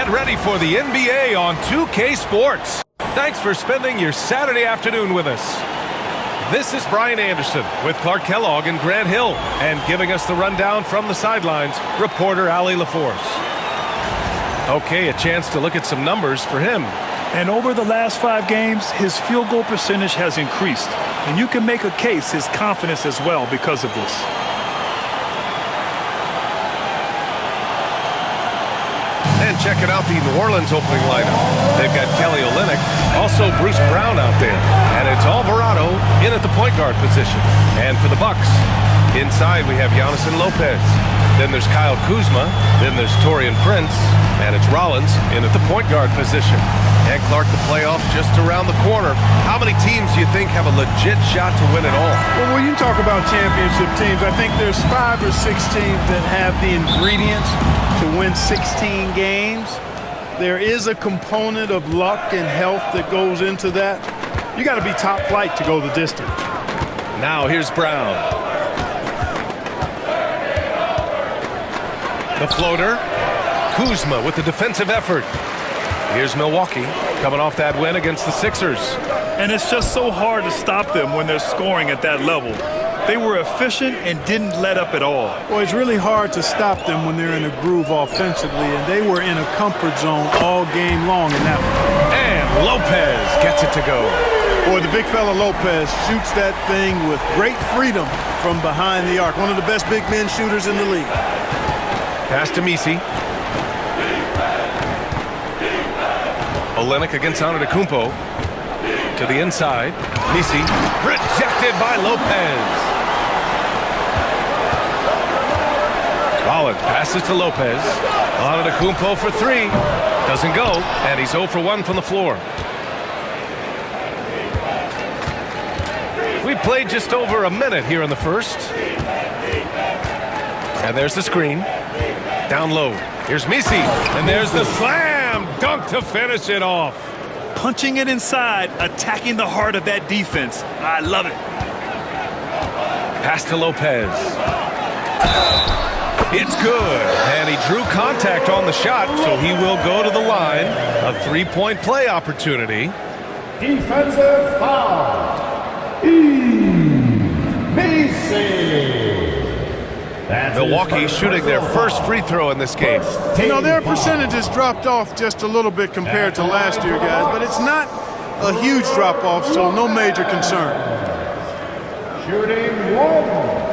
Get ready for the NBA on 2K Sports. Thanks for spending your Saturday afternoon with us. This is Brian Anderson with Clark Kellogg and Grant Hill, and giving us the rundown from the sidelines, reporter Allie LaForce. Okay, a chance to look at some numbers for him. And over the last 5 games, his field goal percentage has increased. And you can make a case his confidence as well because of this. And checking out the New Orleans opening lineup. They've got Kelly Olynyk, also Bruce Brown out there. And it's Alvarado in at the point guard position. And for the Bucks, inside we have Giannis and Lopez. Then there's Kyle Kuzma. Then there's Taurean Prince. And it's Rollins in at the point guard position. And Clark, the playoffs just around the corner. How many teams do you think have a legit shot to win it all? Well, when you talk about championship teams, I think there's 5 or 6 teams that have the ingredients to win 16 games. There is a component of luck and health that goes into that. You got to be top flight to go the distance. Now here's Brown. The floater. Kuzma with the defensive effort. Here's Milwaukee coming off that win against the Sixers. And it's just so hard to stop them when they're scoring at that level. They were efficient and didn't let up at all. Well, it's really hard to stop them when they're in a groove offensively, and they were in a comfort zone all game long in that one. And Lopez gets it to go. Boy, the big fella Lopez shoots that thing with great freedom from behind the arc. One of the best big men shooters in the league. Pass to Misi. Olynyk against Antetokounmpo. To the inside. Misi rejected by Lopez. Rollins passes to Lopez. Antetokounmpo for 3. Doesn't go, and he's 0 for 1 from the floor. We played just over a minute here in the first. And there's the screen. Down low. Here's Misi. And there's the slam dunk to finish it off. Punching it inside, attacking the heart of that defense. I love it. Pass to Lopez. It's good. And he drew contact on the shot, so he will go to the line. A 3-point play opportunity. Defensive foul. Milwaukee shooting their first free throw in this game. You know, their percentages dropped off just a little bit compared to last year, guys, but it's not a huge drop-off, so no major concern. Shooting 1.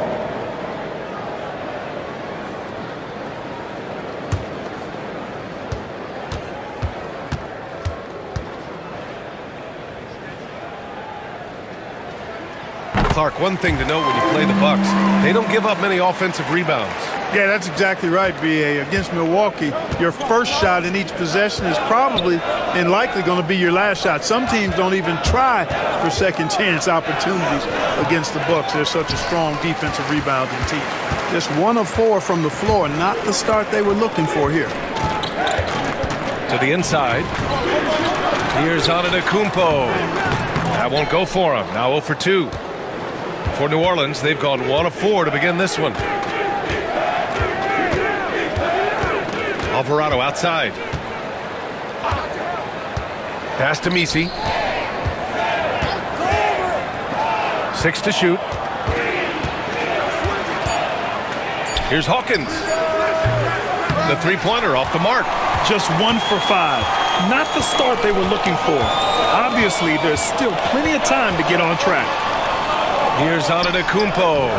Clark, one thing to note when you play the Bucks, they don't give up many offensive rebounds. Yeah, that's exactly right, B.A. Against Milwaukee, your first shot in each possession is probably and likely going to be your last shot. Some teams don't even try for second chance opportunities against the Bucks. They're such a strong defensive rebounding team. Just 1 of 4 from the floor, not the start they were looking for here. To the inside. Here's Antetokounmpo. That won't go for him. Now 0 for 2. For New Orleans, they've gone 1 of 4 to begin this one. Alvarado outside. Pass to Misi. 6 to shoot. Here's Hawkins. The 3-pointer off the mark. Just 1 for 5. Not the start they were looking for. Obviously, there's still plenty of time to get on track. Here's Antetokounmpo.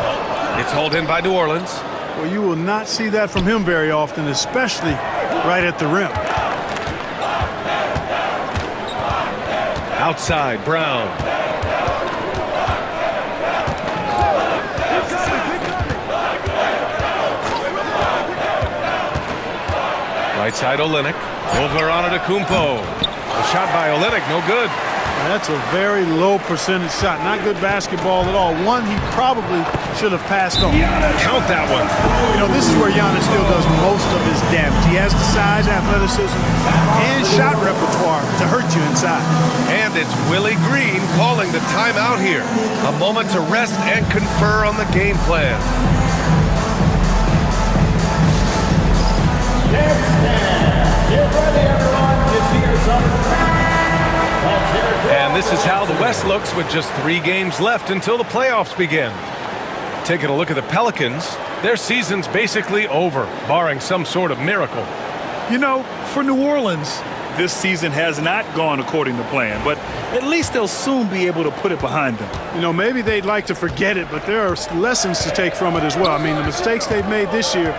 It's hauled in by New Orleans. Well, you will not see that from him very often, especially right at the rim. Outside, Brown. Right side, Olynyk. Over Antetokounmpo. A shot by Olynyk, no good. That's a very low percentage shot. Not good basketball at all. One he probably should have passed on. Count that one. You know, this is where Giannis still does most of his damage. He has the size, athleticism, and shot repertoire to hurt you inside. And it's Willie Green calling the timeout here. A moment to rest and confer on the game plan. Get ready. And this is how the West looks with just 3 games left until the playoffs begin. Taking a look at the Pelicans, their season's basically over, barring some sort of miracle. You know, for New Orleans, this season has not gone according to plan, but at least they'll soon be able to put it behind them. You know, maybe they'd like to forget it, but there are lessons to take from it as well. I mean, the mistakes they've made this year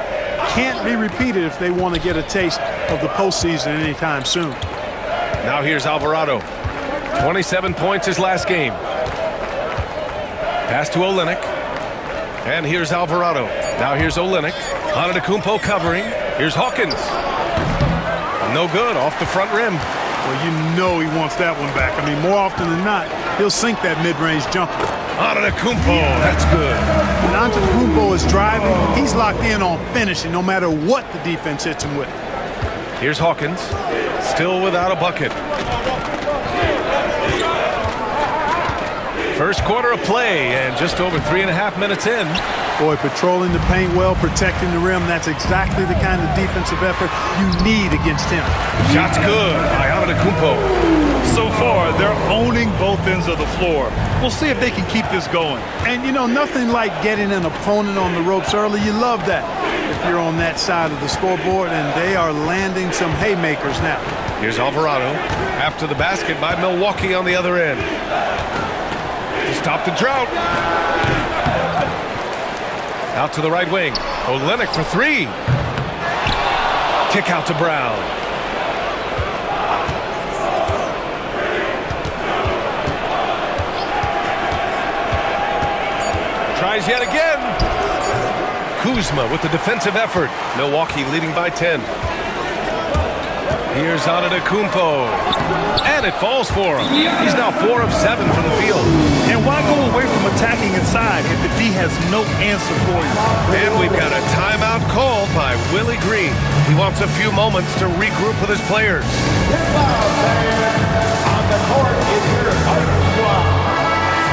can't be repeated if they want to get a taste of the postseason anytime soon. Now here's Alvarado. 27 points his last game. Pass to Olynyk. And here's Alvarado. Now here's Olynyk. Antetokounmpo covering. Here's Hawkins. No good, off the front rim. Well, you know he wants that one back. I mean, more often than not, he'll sink that mid-range jumper. Antetokounmpo, that's good. When Antetokounmpo is driving, he's locked in on finishing no matter what the defense hits him with. Here's Hawkins, still without a bucket. First quarter of play, and just over 3.5 minutes in. Boy, patrolling the paint well, protecting the rim, that's exactly the kind of defensive effort you need against him. Shot's good by Antetokounmpo. So far, they're owning both ends of the floor. We'll see if they can keep this going. And, you know, nothing like getting an opponent on the ropes early. You love that if you're on that side of the scoreboard, and they are landing some haymakers now. Here's Alvarado after the basket by Milwaukee on the other end. To stop the drought. Out to the right wing. Olynyk for 3. Kick out to Brown. Tries yet again. Kuzma with the defensive effort. Milwaukee leading by 10. Here's Antetokounmpo. And it falls for him. He's now 4 of 7 from the field. And why go away from attacking inside if the D has no answer for you? And we've got a timeout called by Willie Green. He wants a few moments to regroup with his players. On the court is your starting squad.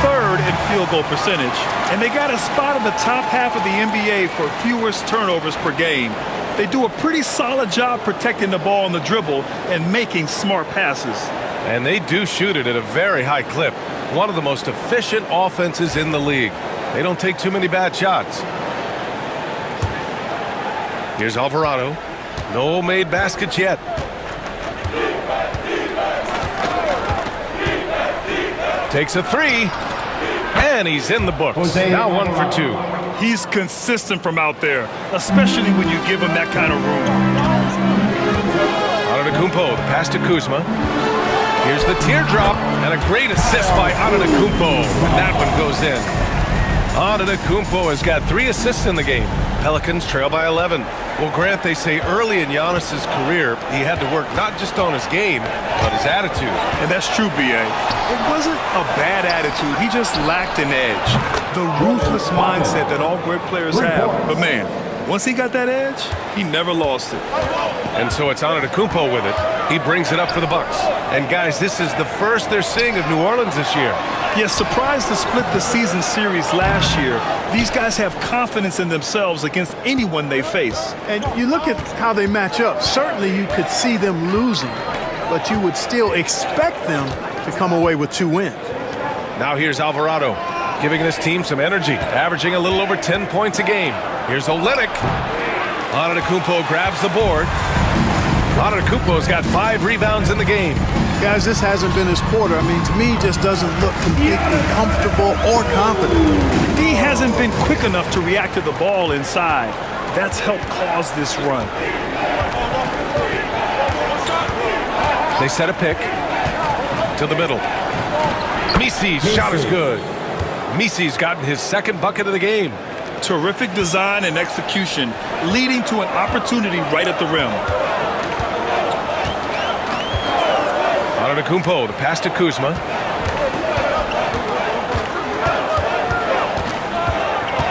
Third in field goal percentage, and they got a spot in the top half of the NBA for fewest turnovers per game. They do a pretty solid job protecting the ball on the dribble and making smart passes. And they do shoot it at a very high clip. One of the most efficient offenses in the league. They don't take too many bad shots. Here's Alvarado. No made baskets yet. Takes a 3. And he's in the books. Now 1 for 2. He's consistent from out there, especially when you give him that kind of room. Antetokounmpo, the pass to Kuzma. Here's the teardrop, and a great assist by Antetokounmpo. And that one goes in. Antetokounmpo has got 3 assists in the game. Pelicans trail by 11. Well, Grant, they say early in Giannis's career, he had to work not just on his game, but his attitude. And that's true, B.A. It wasn't a bad attitude. He just lacked an edge. The ruthless mindset that all great players have. But, man, once he got that edge, he never lost it. And so it's Antetokounmpo with it. He brings it up for the Bucks. And, guys, this is the first they're seeing of New Orleans this year. Yes, surprised to split the season series last year. These guys have confidence in themselves against anyone they face. And you look at how they match up. Certainly you could see them losing, but you would still expect them to come away with 2 wins. Now here's Alvarado, giving this team some energy, averaging a little over 10 points a game. Here's Olynyk. Antetokounmpo grabs the board. Antetokounmpo's got 5 rebounds in the game. Guys, this hasn't been his quarter. I mean, to me, he just doesn't look completely comfortable or confident. D hasn't been quick enough to react to the ball inside. That's helped cause this run. They set a pick to the middle. Misi's shot is good. Misi's gotten his 2nd bucket of the game. Terrific design and execution, leading to an opportunity right at the rim. Antetokounmpo, the pass to Kuzma.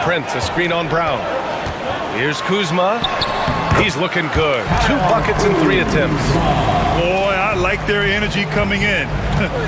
Prince, a screen on Brown. Here's Kuzma. He's looking good. 2 buckets in 3 attempts. Boy, I I like their energy coming in.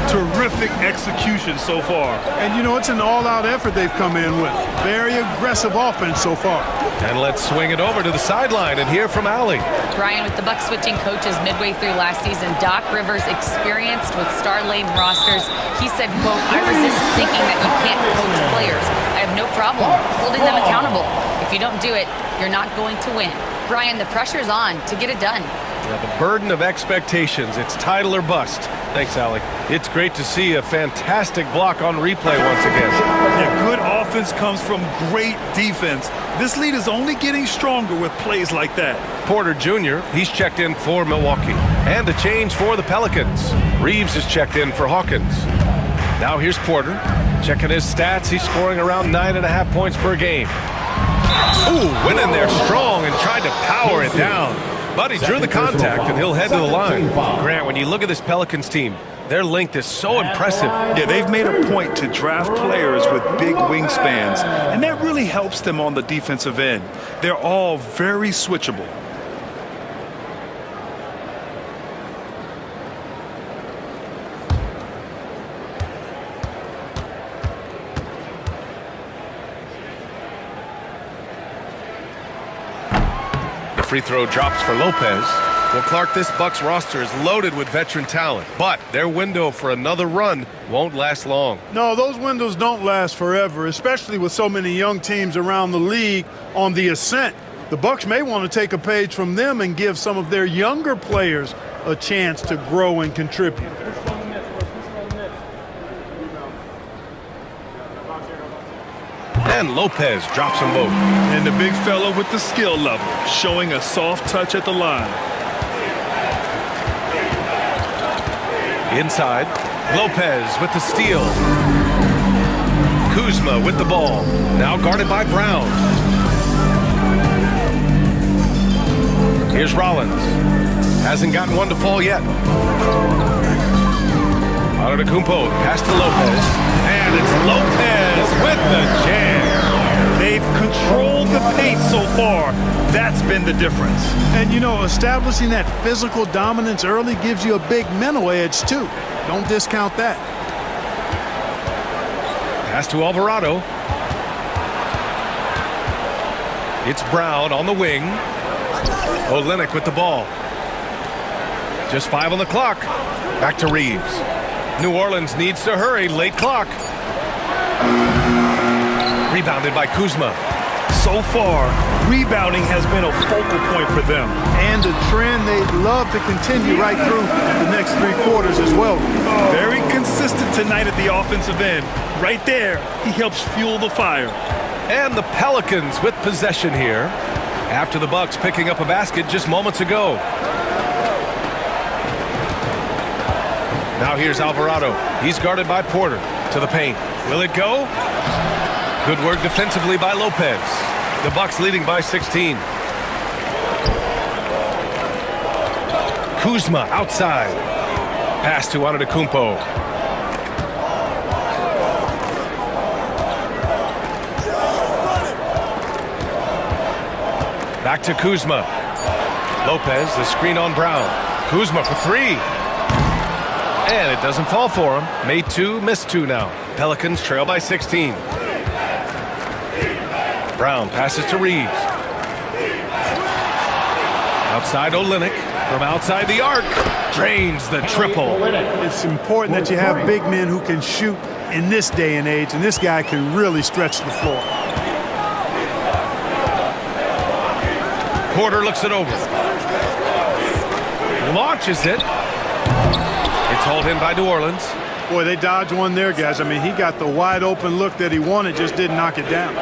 Terrific execution so far. And, you know, it's an all-out effort they've come in with. Very aggressive offense so far. And let's swing it over to the sideline and hear from Allie. Brian, with the Bucks switching coaches midway through last season, Doc Rivers experienced with star-laden rosters. He said, quote, "I resist thinking that you can't coach players. I have no problem holding them accountable. If you don't do it, you're not going to win." Brian, the pressure's on to get it done. Yeah, the burden of expectations. It's title or bust. Thanks, Allie. It's great to see a fantastic block on replay once again. Yeah, good offense comes from great defense. This lead is only getting stronger with plays like that. Porter Jr., he's checked in for Milwaukee. And a change for the Pelicans. Reeves is checked in for Hawkins. Now here's Porter. Checking his stats, he's scoring around 9.5 points per game. Ooh, went in there strong and tried to power it down. But he drew the contact, and he'll head to the line. Grant, when you look at this Pelicans team, their length is so impressive. Yeah, they've made a point to draft players with big wingspans, and that really helps them on the defensive end. They're all very switchable. Free throw drops for Lopez. Well, Clark, this Bucks roster is loaded with veteran talent, but their window for another run won't last long. No, those windows don't last forever, especially with so many young teams around the league on the ascent. The Bucks may want to take a page from them and give some of their younger players a chance to grow and contribute. And Lopez drops them both. And the big fella with the skill level, showing a soft touch at the line. Inside, Lopez with the steal. Kuzma with the ball, now guarded by Brown. Here's Rollins. Hasn't gotten one to fall yet. Antetokounmpo, pass to Lopez. And it's Lopez with the jam. They've controlled the paint so far. That's been the difference. And, you know, establishing that physical dominance early gives you a big mental edge, too. Don't discount that. Pass to Alvarado. It's Brown on the wing. Olynyk with the ball. Just 5 on the clock. Back to Reeves. New Orleans needs to hurry. Late clock. Rebounded by Kuzma. So far, rebounding has been a focal point for them. And a trend they'd love to continue right through the next 3 quarters as well. Very consistent tonight at the offensive end. Right there, he helps fuel the fire. And the Pelicans with possession here after the Bucks picking up a basket just moments ago. Now here's Alvarado. He's guarded by Porter to the paint. Will it go? Good work defensively by Lopez. The Bucks leading by 16. Kuzma outside. Pass to Antetokounmpo. Back to Kuzma. Lopez, the screen on Brown. Kuzma for 3. And it doesn't fall for him. Made 2, missed 2 now. Pelicans trail by 16. Brown passes to Reeves. Outside Olynyk. From outside the arc. Drains the triple. It's important that you have big men who can shoot in this day and age, and this guy can really stretch the floor. Porter looks it over. Launches it. It's hauled in by New Orleans. Boy, they dodged one there, guys. I mean, he got the wide open look that he wanted, just didn't knock it down.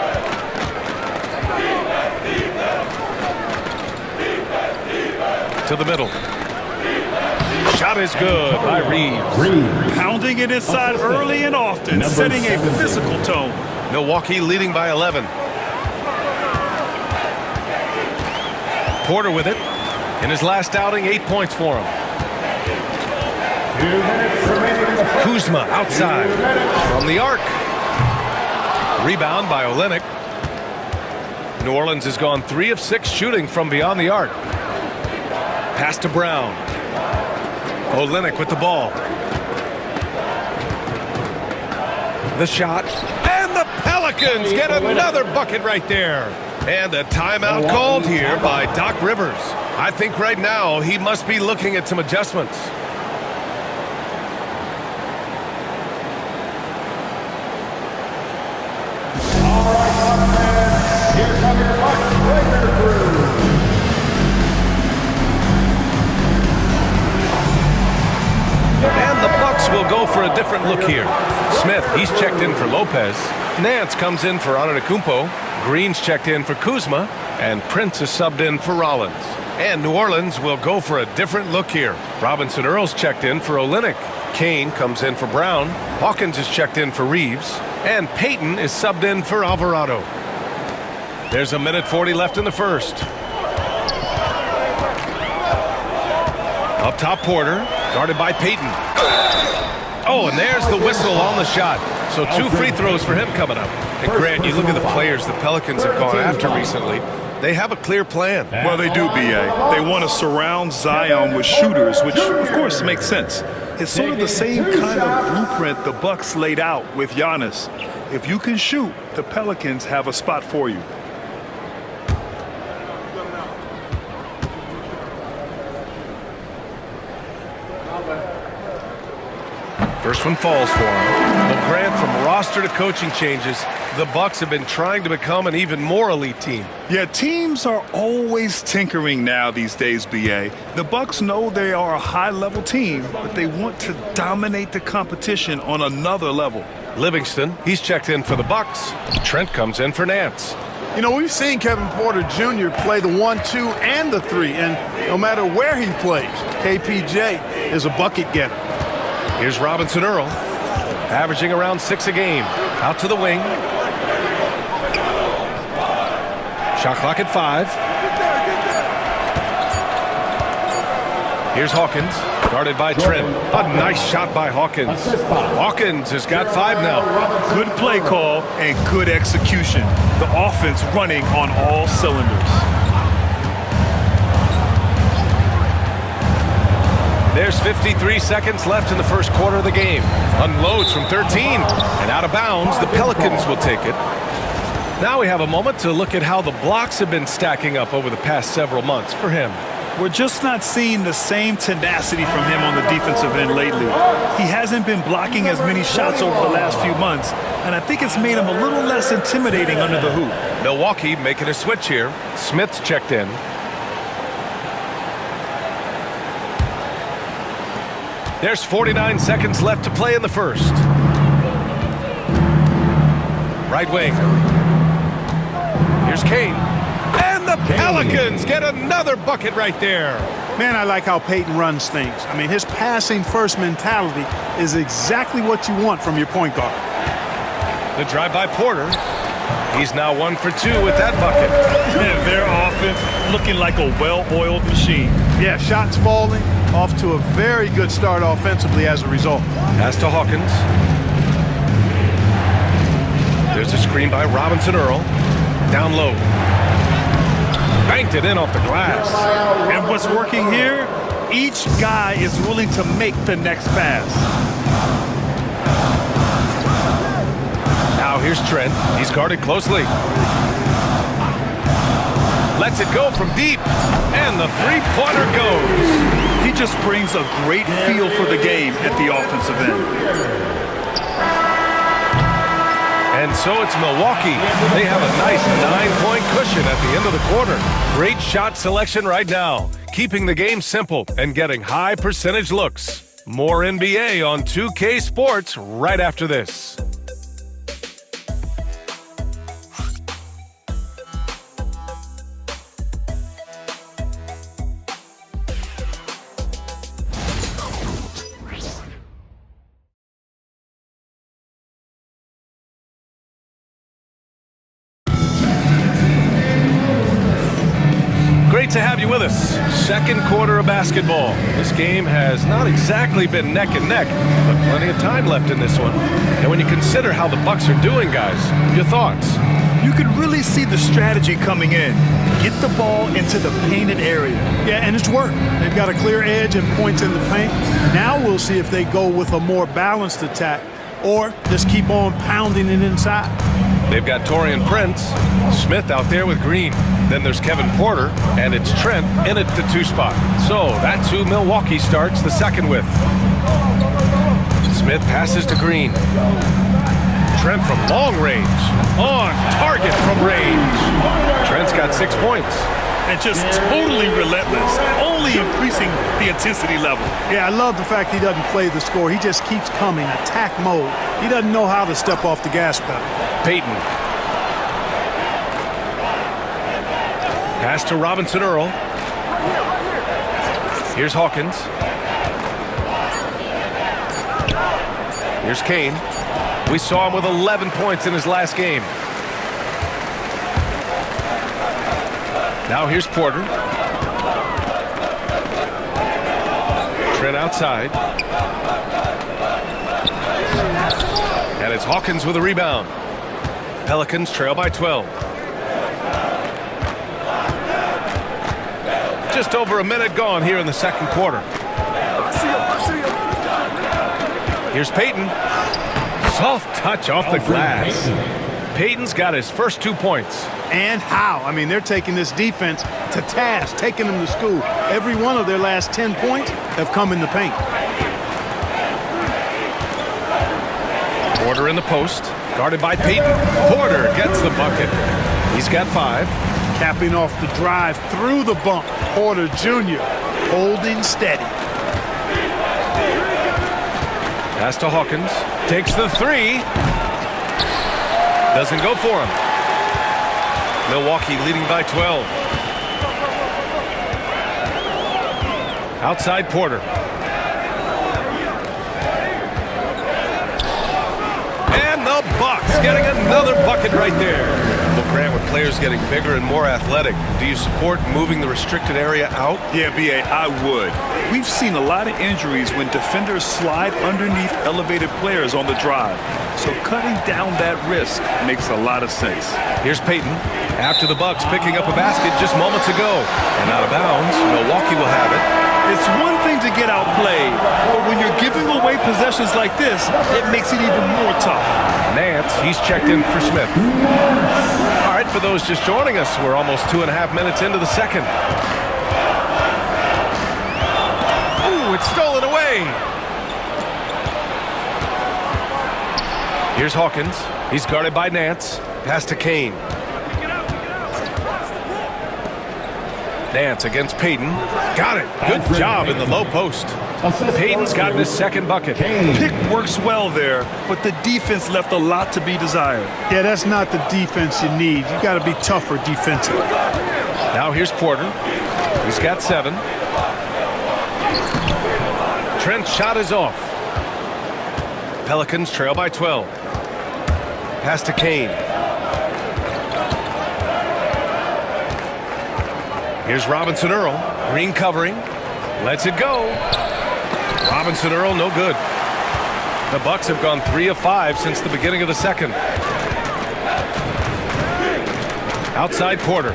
To the middle. Shot is good by Reeves. Pounding it inside early and often, setting a physical tone. Milwaukee leading by 11. Porter with it. In his last outing, 8 points for him. Kuzma outside from the arc. Rebound by Olynyk. New Orleans has gone 3 of 6 shooting from beyond the arc. Pass to Brown. Olynyk with the ball. The shot. And the Pelicans get another bucket right there. And a timeout called here by Doc Rivers. I think right now he must be looking at some adjustments. All right, Bucks fans, here come your Bucks breaker crew. And the Bucks will go for a different look here. Smith, he's checked in for Lopez. Nance comes in for Antetokounmpo. Green's checked in for Kuzma. And Prince is subbed in for Rollins. And New Orleans will go for a different look here. Robinson Earl's checked in for Olynyk. Kane comes in for Brown. Hawkins is checked in for Reeves. And Payton is subbed in for Alvarado. There's a minute 40 left in the first. Up top, Porter, guarded by Payton. Oh, and there's the whistle on the shot. So 2 free throws for him coming up. And Grant, you look at the players the Pelicans have gone after recently. They have a clear plan. Well, they do, B.A. They want to surround Zion with shooters, which, of course, makes sense. It's sort of the same kind of blueprint the Bucks laid out with Giannis. If you can shoot, the Pelicans have a spot for you. First one falls for him. But Grant, from roster to coaching changes, the Bucks have been trying to become an even more elite team. Yeah, teams are always tinkering now these days, B.A. The Bucks know they are a high-level team, but they want to dominate the competition on another level. Livingston, he's checked in for the Bucks. Trent comes in for Nance. You know, we've seen Kevin Porter Jr. play the 1-2 and the 3, and no matter where he plays, KPJ is a bucket getter. Here's Robinson Earl, averaging around 6 a game. Out to the wing. Shot clock at 5. Here's Hawkins, guarded by Trent. A nice shot by Hawkins. Hawkins has got 5 now. Good play call and good execution. The offense running on all cylinders. There's 53 seconds left in the first quarter of the game. Unloads from 13 and out of bounds. The Pelicans will take it. Now we have a moment to look at how the blocks have been stacking up over the past several months for him. We're just not seeing the same tenacity from him on the defensive end lately. He hasn't been blocking as many shots over the last few months, and I think it's made him a little less intimidating under the hoop. Milwaukee making a switch here. Smith's checked in. There's 49 seconds left to play in the first. Right wing. Here's Kane. And the Pelicans get another bucket right there. Man, I like how Payton runs things. I mean, his passing-first mentality is exactly what you want from your point guard. The drive by Porter. He's now 1 for 2 with that bucket. And their offense looking like a well-oiled machine. Yeah, shots falling. Off to a very good start offensively as a result. Pass to Hawkins. There's a screen by Robinson Earl. Down low. Banked it in off the glass. And what's working here? Each guy is willing to make the next pass. Now here's Trent. He's guarded closely. Lets it go from deep. And the three-pointer goes. He just brings a great feel for the game at the offensive end. And so it's Milwaukee. They have a nice 9-point cushion at the end of the quarter. Great shot selection right now, keeping the game simple and getting high percentage looks. More NBA on 2K Sports right after this. Great to have you with us. Second quarter of basketball. This game has not exactly been neck and neck, but plenty of time left in this one. And when you consider how the Bucks are doing, guys, your thoughts? You could really see the strategy coming in. Get the ball into the painted area. Yeah, and it's worked. They've got a clear edge and points in the paint. Now we'll see if they go with a more balanced attack or just keep on pounding it inside. They've got Taurean Prince, Smith out there with Green. Then there's Kevin Porter, and it's Trent in at the 2 spot. So that's who Milwaukee starts the second with. Smith passes to Green. Trent from long range. On target from range. Trent's got 6 points. And just totally relentless, only increasing the intensity level. Yeah, I love the fact he doesn't play the score. He just keeps coming, attack mode. He doesn't know how to step off the gas pedal. Payton. Pass to Robinson Earl. Here's Hawkins. Here's Kane. We saw him with 11 points in his last game. Now here's Porter. Trent outside. And it's Hawkins with a rebound. Pelicans trail by 12. Just over a minute gone here in the second quarter. Here's Payton. Soft touch off the glass. Payton's got his first 2 points. And how? I mean, they're taking this defense to task, taking them to school. Every one of their last 10 points have come in the paint. Porter in the post, guarded by Payton. Porter gets the bucket. He's got 5. Capping off the drive through the bump. Porter Jr. holding steady. Pass to Hawkins. Takes the 3. Doesn't go for him. Milwaukee leading by 12. Outside Porter. And the Bucks getting another bucket right there. Well, Grant, with players getting bigger and more athletic, do you support moving the restricted area out? Yeah, B.A., I would. We've seen a lot of injuries when defenders slide underneath elevated players on the drive. So cutting down that risk makes a lot of sense. Here's Payton after the Bucks picking up a basket just moments ago. And out of bounds, Milwaukee will have it. It's one thing to get outplayed, but when you're giving away possessions like this, it makes it even more tough. Nance, he's checked in for Smith. All right, for those just joining us, we're almost 2.5 minutes into the second. Ooh, it's stolen away. Here's Hawkins. He's guarded by Nance. Pass to Kane. Nance against Payton. Got it. Good job in the low post. Payton's gotten his second bucket. Pick works well there, but the defense left a lot to be desired. Yeah, that's not the defense you need. You got to be tougher defensively. Now here's Porter. He's got 7. Trent's shot is off. Pelicans trail by 12. Pass to Kane. Here's Robinson Earl. Green covering. Lets it go. Robinson Earl, no good. The Bucks have gone 3 of 5 since the beginning of the second. Outside Porter.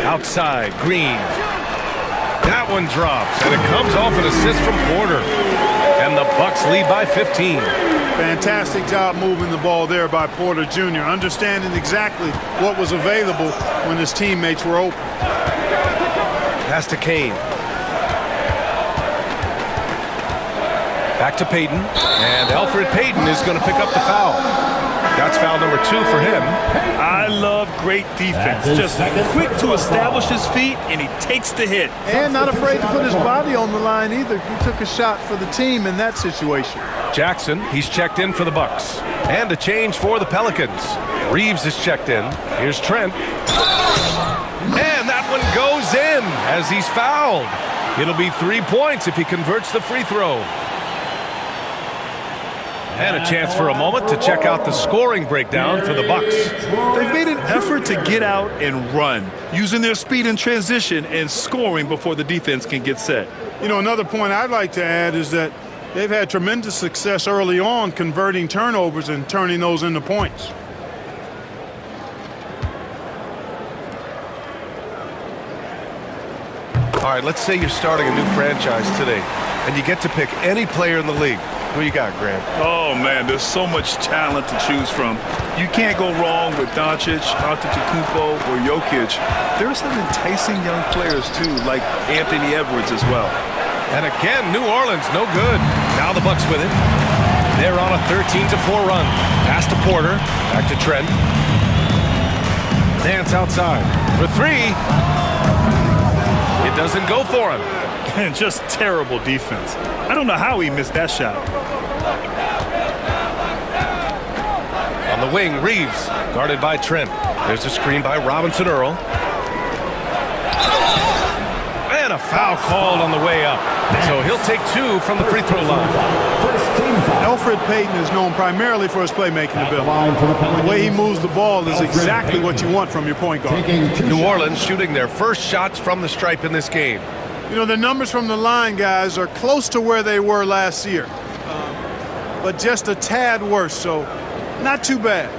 Outside Green. That one drops, and it comes off an assist from Porter. And the Bucks lead by 15. Fantastic job moving the ball there by Porter Jr., understanding exactly what was available when his teammates were open. Pass to Kane. Back to Payton. And Elfrid Payton is going to pick up the foul. That's foul number 2 for him. I love great defense. Just quick to establish his feet, and he takes the hit. And not afraid to put his body on the line either. He took a shot for the team in that situation. Jackson, he's checked in for the Bucks. And a change for the Pelicans. Reeves is checked in. Here's Trent. And that one goes in as he's fouled. It'll be 3 points if he converts the free throw. And a chance for a moment to check out the scoring breakdown for the Bucks. They've made an effort to get out and run, using their speed in transition and scoring before the defense can get set. You know, another point I'd like to add is that They've had tremendous success early on converting turnovers and turning those into points. All right, let's say you're starting a new franchise today, and you get to pick any player in the league. Who you got, Graham? Oh, man, there's so much talent to choose from. You can't go wrong with Doncic, Antetokounmpo, or Jokic. There are some enticing young players, too, like Anthony Edwards as well. And again, New Orleans, no good. Now the Bucks with it. They're on a 13-4 run. Pass to Porter, back to Trent. Nance outside for three. It doesn't go for him. And just terrible defense. I don't know how he missed that shot. On the wing, Reeves, guarded by Trent. There's a screen by Robinson Earl. And a foul called on the way up. So he'll take two from the free throw line. Elfrid Payton is known primarily for his playmaking ability. The way he moves the ball is exactly what you want from your point guard. New Orleans shooting their first shots from the stripe in this game. You know, the numbers from the line, guys, are close to where they were last year. But just a tad worse, so not too bad.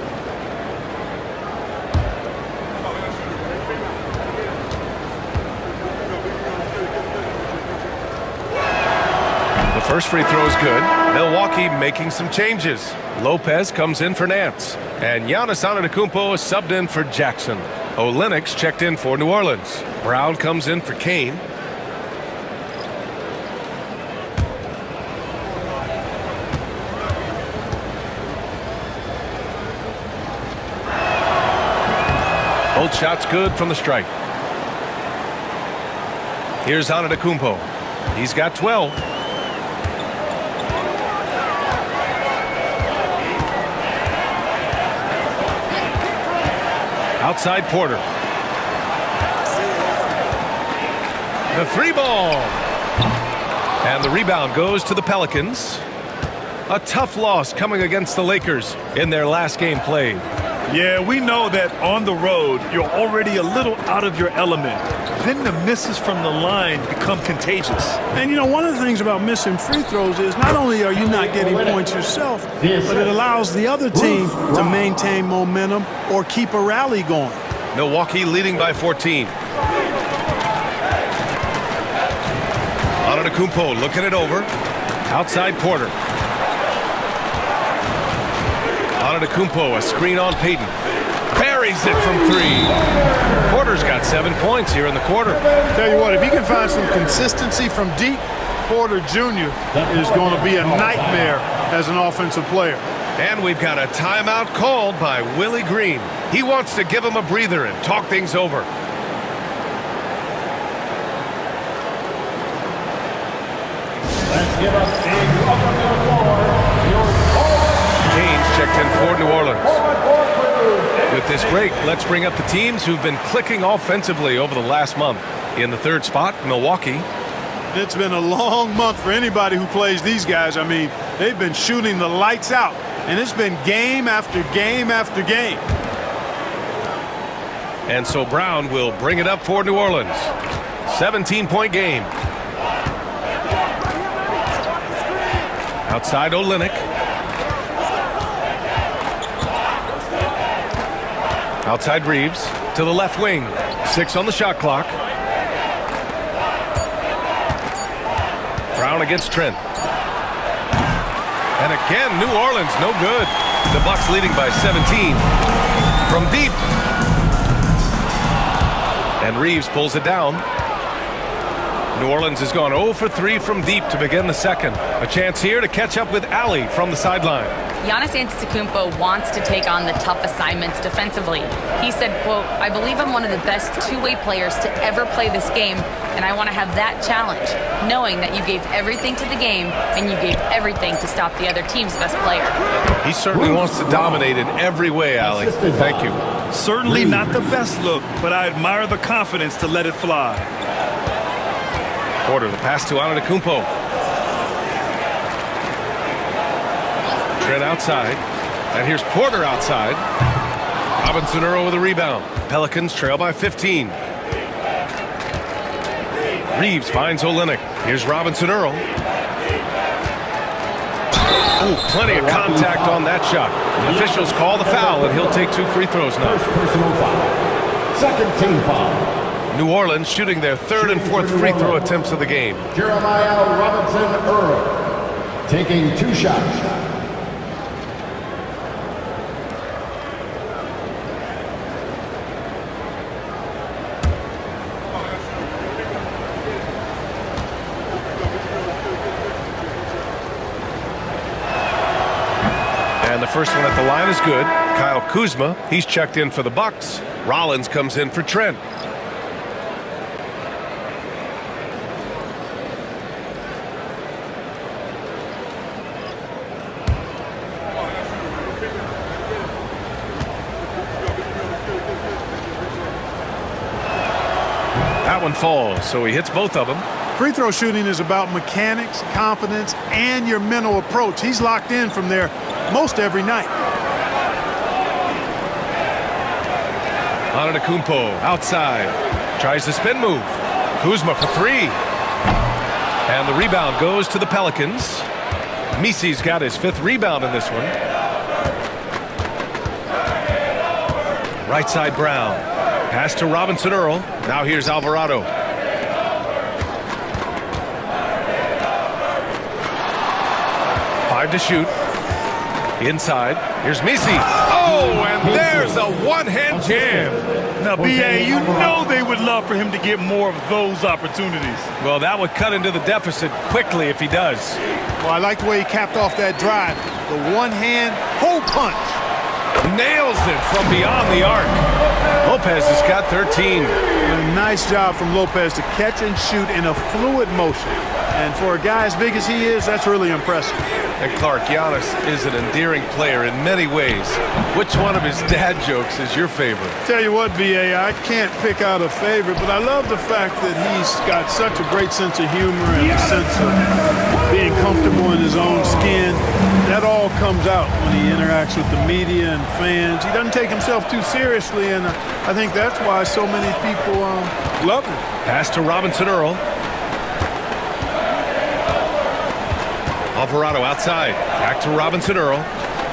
The first free throw is good. Milwaukee making some changes. Lopez comes in for Nance. And Giannis Antetokounmpo is subbed in for Jackson. Lynx checked in for New Orleans. Brown comes in for Kane. Both shots good from the stripe. Here's Antetokounmpo. He's got 12. Outside Porter. The three ball. And the rebound goes to the Pelicans. A tough loss coming against the Lakers in their last game played. Yeah, we know that on the road, you're already a little out of your element. Then the misses from the line become contagious. And, you know, one of the things about missing free throws is not only are you not getting points yourself, but it allows the other team to maintain momentum or keep a rally going. Milwaukee leading by 14. Antetokounmpo looking it over. Outside Porter. Antetokounmpo, a screen on Payton. Parries it from three. Porter's got 7 points here in the quarter. Tell you what, if he can find some consistency from deep, Porter Jr. is going to be a nightmare as an offensive player. And we've got a timeout called by Willie Green. He wants to give him a breather and talk things over. Let's give us a welcome to the floor. Kane's checked in for New Orleans. With this break, let's bring up the teams who've been clicking offensively over the last month. In the third spot, Milwaukee. It's been a long month for anybody who plays these guys. I mean, they've been shooting the lights out, and it's been game after game after game. And so Brown will bring it up for New Orleans. 17-point game. Outside Olynyk. Outside Reeves to the left wing. 6 on the shot clock. Brown against Trent. And again, New Orleans, no good. The Bucks leading by 17. From deep. And Reeves pulls it down. New Orleans has gone 0 for 3 from deep to begin the second. A chance here to catch up with Ali from the sideline. Giannis Antetokounmpo wants to take on the tough assignments defensively. He said, quote, "I believe I'm one of the best two-way players to ever play this game, and I want to have that challenge, knowing that you gave everything to the game and you gave everything to stop the other team's best player." He certainly wants to dominate in every way, Ali. Thank you. Certainly not the best look, but I admire the confidence to let it fly. Porter, the pass to Antetokounmpo. Trent outside. And here's Porter outside. Robinson Earl with a rebound. Pelicans trail by 15. Reeves finds Olynyk. Here's Robinson Earl. Ooh, plenty of contact on that shot. Officials call the foul, and he'll take 2 free throws now. First personal foul. Second team foul. New Orleans shooting their 3rd and 4th free throw attempts of the game. Jeremiah Robinson Earl taking 2 shots. And the first one at the line is good. Kyle Kuzma, he's checked in for the Bucks. Rollins comes in for Trent. That one falls, so he hits both of them. Free throw shooting is about mechanics, confidence, and your mental approach. He's locked in from there most every night. Antetokounmpo outside. Tries the spin move. Kuzma for 3. And the rebound goes to the Pelicans. Misi's got his 5th rebound in this one. Right side Brown. Pass to Robinson Earl. Now here's Alvarado. To shoot. Inside. Here's Misi. Oh, and there's a one-hand jam. Now, B.A., you know they would love for him to get more of those opportunities. Well, that would cut into the deficit quickly if he does. Well, I like the way he capped off that drive. The one-hand hole punch. Nails it from beyond the arc. Lopez has got 13. A nice job from Lopez to catch and shoot in a fluid motion. And for a guy as big as he is, that's really impressive. And Clark, Giannis is an endearing player in many ways. Which one of his dad jokes is your favorite? Tell you what, B.A., I can't pick out a favorite, but I love the fact that he's got such a great sense of humor and a sense of being comfortable in his own skin. That all comes out when he interacts with the media and fans. He doesn't take himself too seriously, and I think that's why so many people love him. Pass to Robinson Earl. Alvarado outside. Back to Robinson Earl.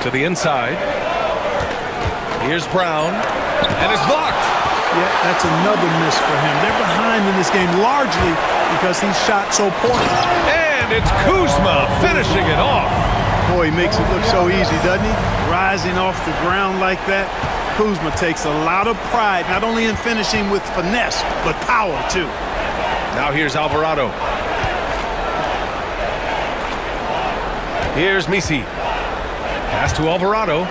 To the inside. Here's Brown. And it's blocked. Yeah, that's another miss for him. They're behind in this game largely because he shot so poorly. And it's Kuzma finishing it off. Boy, he makes it look so easy, doesn't he? Rising off the ground like that. Kuzma takes a lot of pride, not only in finishing with finesse, but power, too. Now here's Alvarado. Here's Misi. Pass to Alvarado.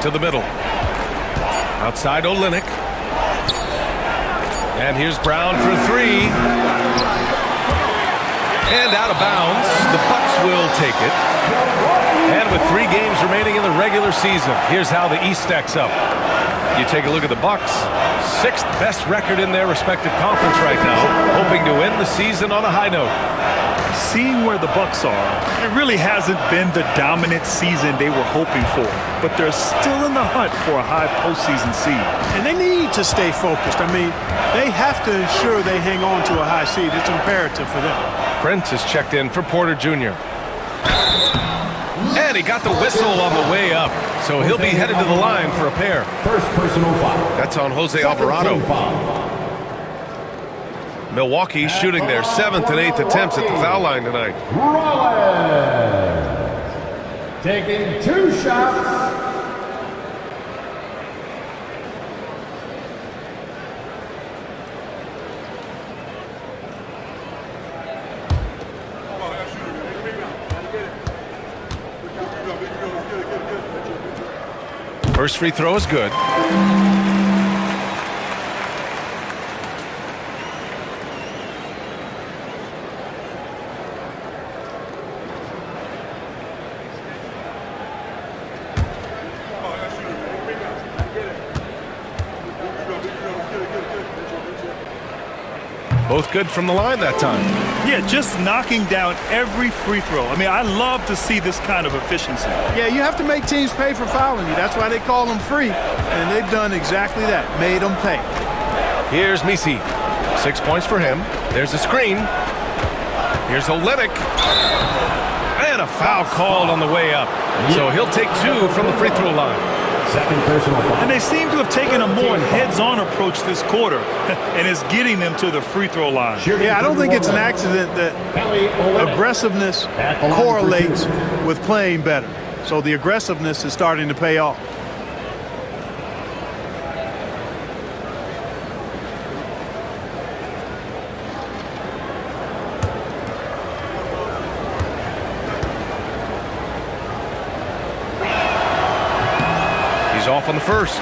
To the middle. Outside Olynyk. And here's Brown for 3. And out of bounds. The Bucks will take it. And with 3 games remaining in the regular season, here's how the East stacks up. You take a look at the Bucks, 6th best record in their respective conference right now, hoping to end the season on a high note. Seeing where the Bucks are, it really hasn't been the dominant season they were hoping for, but they're still in the hunt for a high postseason seed. And they need to stay focused. I mean, they have to ensure they hang on to a high seed. It's imperative for them. Prince is checked in for Porter Jr. And he got the whistle on the way up, so he'll be headed to the line for a pair. First personal foul. That's on Jose Alvarado. Milwaukee shooting their 7th and 8th attempts at the foul line tonight. Rollins taking 2 shots. First free throw is good. Both good from the line that time. Yeah, just knocking down every free throw. I mean, I love to see this kind of efficiency. Yeah, you have to make teams pay for fouling you. That's why they call them free. And they've done exactly that, made them pay. Here's Misi. 6 points for him. There's a screen. Here's Olynyk. And a foul called on the way up. So he'll take 2 from the free throw line. Second personal foul. And they seem to have taken a more heads-on approach this quarter, and it's getting them to the free throw line. Yeah, I don't think it's an accident that aggressiveness correlates with playing better. So the aggressiveness is starting to pay off. He's off on the first.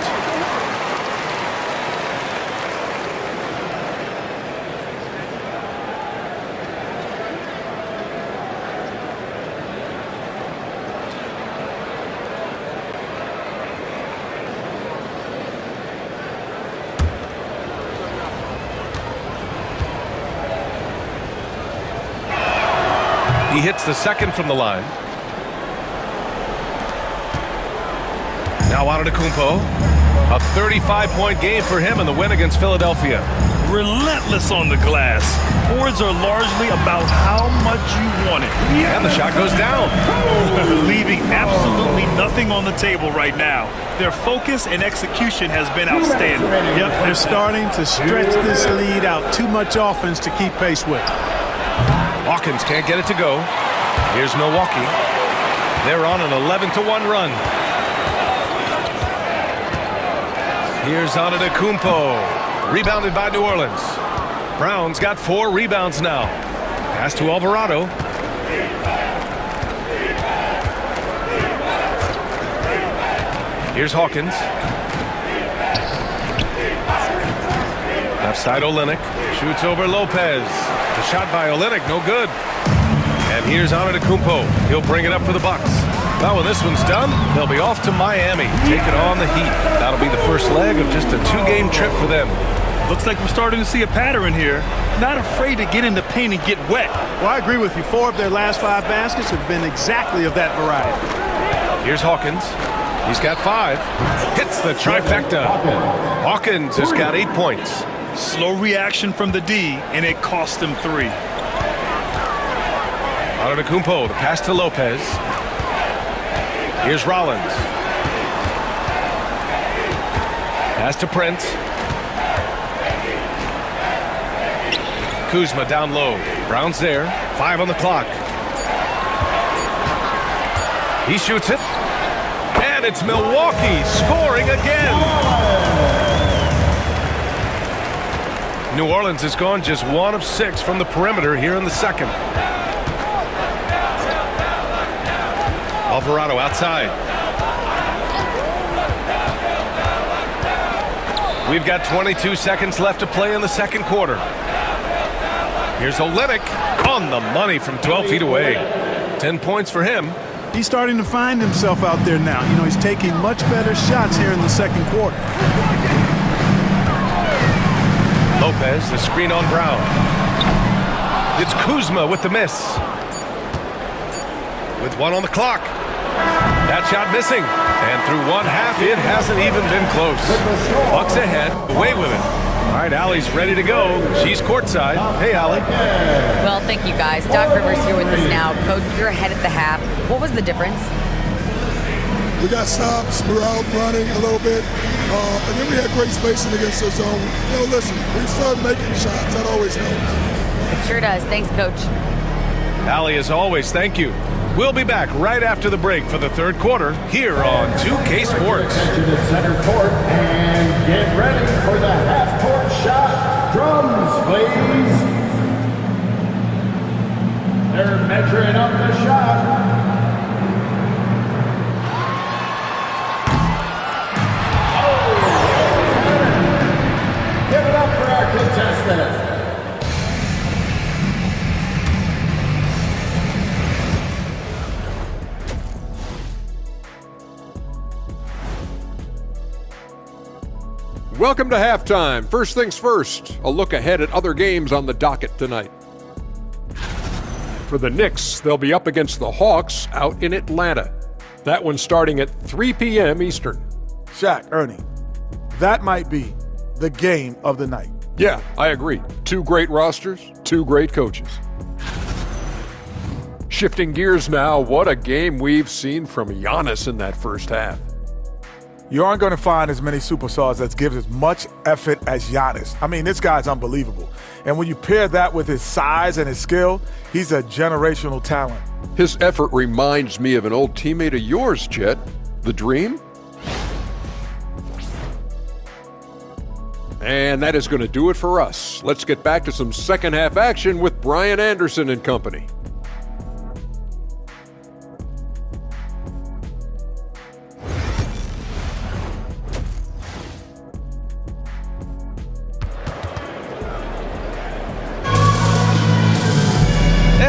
He hits the second from the line. Now Antetokounmpo. A 35-point game for him in the win against Philadelphia. Relentless on the glass. Boards are largely about how much you want it. And the shot goes down. Leaving absolutely nothing on the table right now. Their focus and execution has been outstanding. Yep, they're starting to stretch this lead out. Too much offense to keep pace with. Hawkins can't get it to go. Here's Milwaukee. They're on an 11-1 run. Here's Antetokounmpo. Rebounded by New Orleans. Brown's got 4 rebounds now. Pass to Alvarado. Here's Hawkins. Left side Olynyk. Shoots over Lopez. The shot by Olynyk, no good. And here's Antetokounmpo. He'll bring it up for the Bucks. Well, when this one's done, they'll be off to Miami, taking on the Heat. That'll be the first leg of just a 2-game trip for them. Looks like we're starting to see a pattern here. Not afraid to get in the paint and get wet. Well, I agree with you. 4 of their last 5 baskets have been exactly of that variety. Here's Hawkins. He's got 5. Hits the trifecta. Hawkins has got 8 points. Slow reaction from the D, and it cost them 3. Antetokounmpo, the pass to Lopez. Here's Rollins. Pass to Prince. Kuzma down low. Brown's there. 5 on the clock. He shoots it. And it's Milwaukee scoring again. New Orleans has gone just 1 of 6 from the perimeter here in the second. Alvarado outside. We've got 22 seconds left to play in the second quarter. Here's Olynyk on the money from 12 feet away. 10 points for him. He's starting to find himself out there now. You know, he's taking much better shots here in the second quarter. Lopez, the screen on Brown. It's Kuzma with the miss. With 1 on the clock. That shot missing. And through 1 half, it hasn't even been close. Bucks ahead, away with it. All right, Allie's ready to go. She's courtside. Hey, Allie. Well, thank you, guys. Doc Rivers here with us now. Coach, you're ahead at the half. What was the difference? We got stops, we're out running a little bit, and then we had great spacing against the zone. You know, listen, we started making shots. That always helps. It sure does. Thanks, Coach. Allie, as always, thank you. We'll be back right after the break for the third quarter here on 2K Sports. To the center court and get ready for the half-court shot. Drums, please. They're measuring up the shot. Give it up for our contestant. Welcome to halftime. First things first, a look ahead at other games on the docket tonight. For the Knicks, they'll be up against the Hawks out in Atlanta. That one's starting at 3 p.m. Eastern. Shaq, Ernie, that might be the game of the night. Yeah, I agree. 2 great rosters, 2 great coaches. Shifting gears now, what a game we've seen from Giannis in that first half. You aren't going to find as many superstars that give as much effort as Giannis. I mean, this guy's unbelievable. And when you pair that with his size and his skill, he's a generational talent. His effort reminds me of an old teammate of yours, Jet. The Dream? And that is going to do it for us. Let's get back to some second half action with Brian Anderson and company.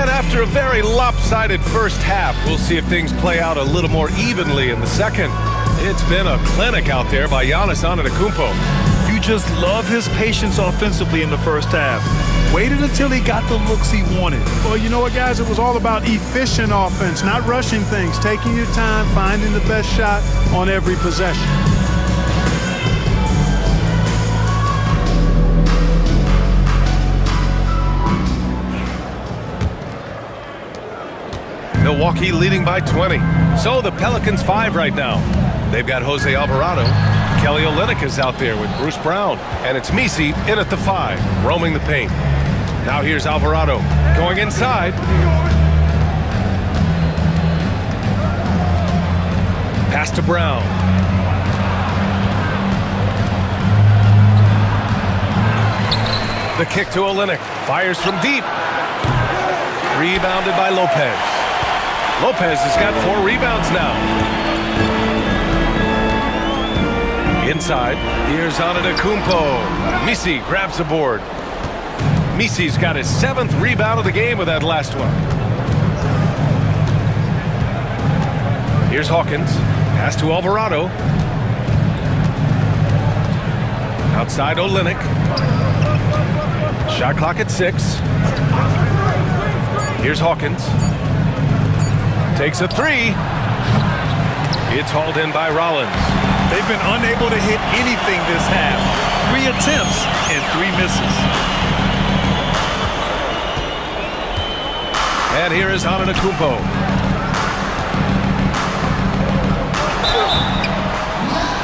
After a very lopsided first half, we'll see if things play out a little more evenly in the second. It's been a clinic out there by Giannis Antetokounmpo. You just love his patience offensively in the first half. Waited until he got the looks he wanted. Well, you know what, guys? It was all about efficient offense, not rushing things, taking your time, finding the best shot on every possession. Milwaukee leading by 20. So the Pelicans 5 right now. They've got Jose Alvarado. Kelly Olynyk is out there with Bruce Brown. And it's Misi in at the 5, roaming the paint. Now here's Alvarado going inside. Pass to Brown. The kick to Olynyk. Fires from deep. Rebounded by Lopez. Lopez has got 4 rebounds now. Inside, here's Antetokounmpo. Misi grabs the board. Misi's got his 7th rebound of the game with that last one. Here's Hawkins. Pass to Alvarado. Outside Olynyk. Shot clock at 6. Here's Hawkins. Takes a 3. It's hauled in by Rollins. They've been unable to hit anything this half. 3 attempts and 3 misses. And here is Antetokounmpo.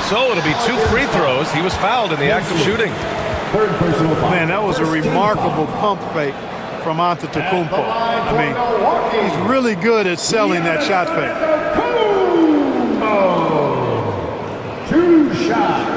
So it'll be 2 free throws. He was fouled in the act of shooting. Man, that was a remarkable pump fake from Antetokounmpo. I mean, he's really good at selling that shot fake. 2 shots.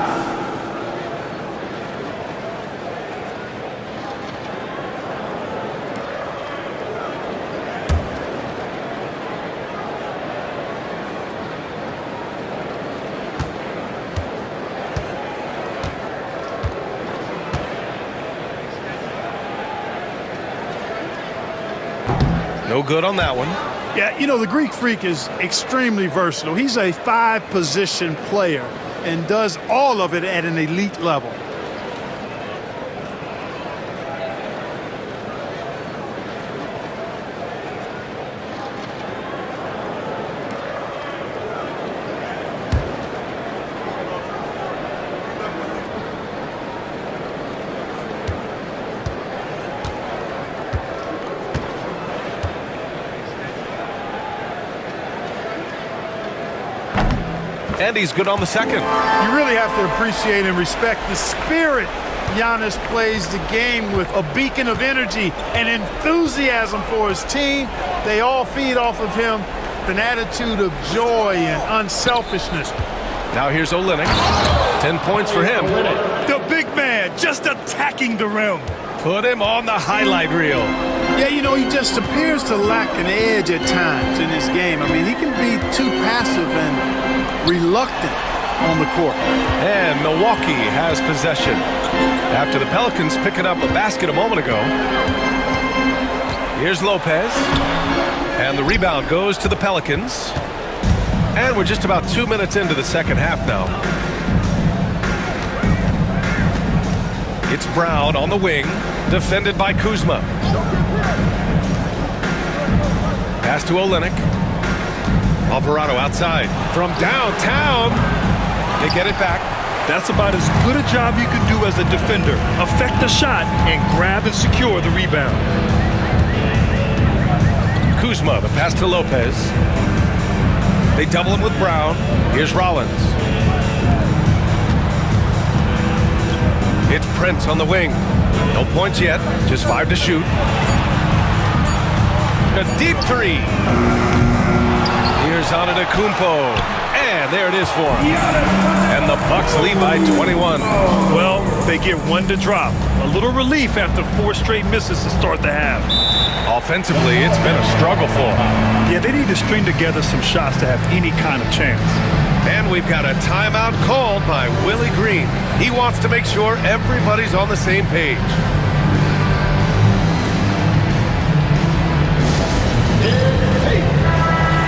No good on that one. Yeah, you know, the Greek Freak is extremely versatile. He's a 5-position player and does all of it at an elite level. And he's good on the second. You really have to appreciate and respect the spirit Giannis plays the game with, a beacon of energy and enthusiasm for his team. They all feed off of him, an attitude of joy and unselfishness. Now here's Olynyk. 10 points for him. The big man just attacking the rim. Put him on the highlight reel. Yeah, you know, he just appears to lack an edge at times in his game. I mean, he can be too passive and reluctant on the court. And Milwaukee has possession after the Pelicans picking up a basket a moment ago. Here's Lopez. And the rebound goes to the Pelicans. And we're just about 2 minutes into the second half now. It's Brown on the wing, defended by Kuzma. Pass to Olynyk. Alvarado outside from downtown. They get it back. That's about as good a job you can do as a defender. Affect the shot and grab and secure the rebound. Kuzma, the pass to Lopez. They double him with Brown. Here's Rollins. It's Prince on the wing. No points yet, just 5 to shoot. A deep three. Here's Antetokounmpo. And there it is for him. And the Bucks lead by 21. Well, they get one to drop. A little relief after 4 straight misses to start the half. Offensively, it's been a struggle for them. Yeah, they need to string together some shots to have any kind of chance. And we've got a timeout called by Willie Green. He wants to make sure everybody's on the same page.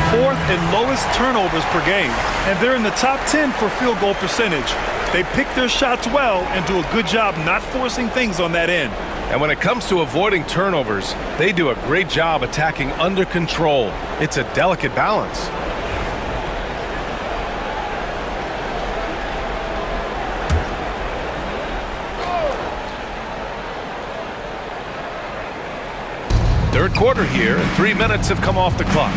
Fourth and lowest turnovers per game, and they're in the top 10 for field goal percentage. They pick their shots well and do a good job not forcing things on that end. And when it comes to avoiding turnovers, they do a great job attacking under control. It's a delicate balance. Third quarter here, and 3 minutes have come off the clock.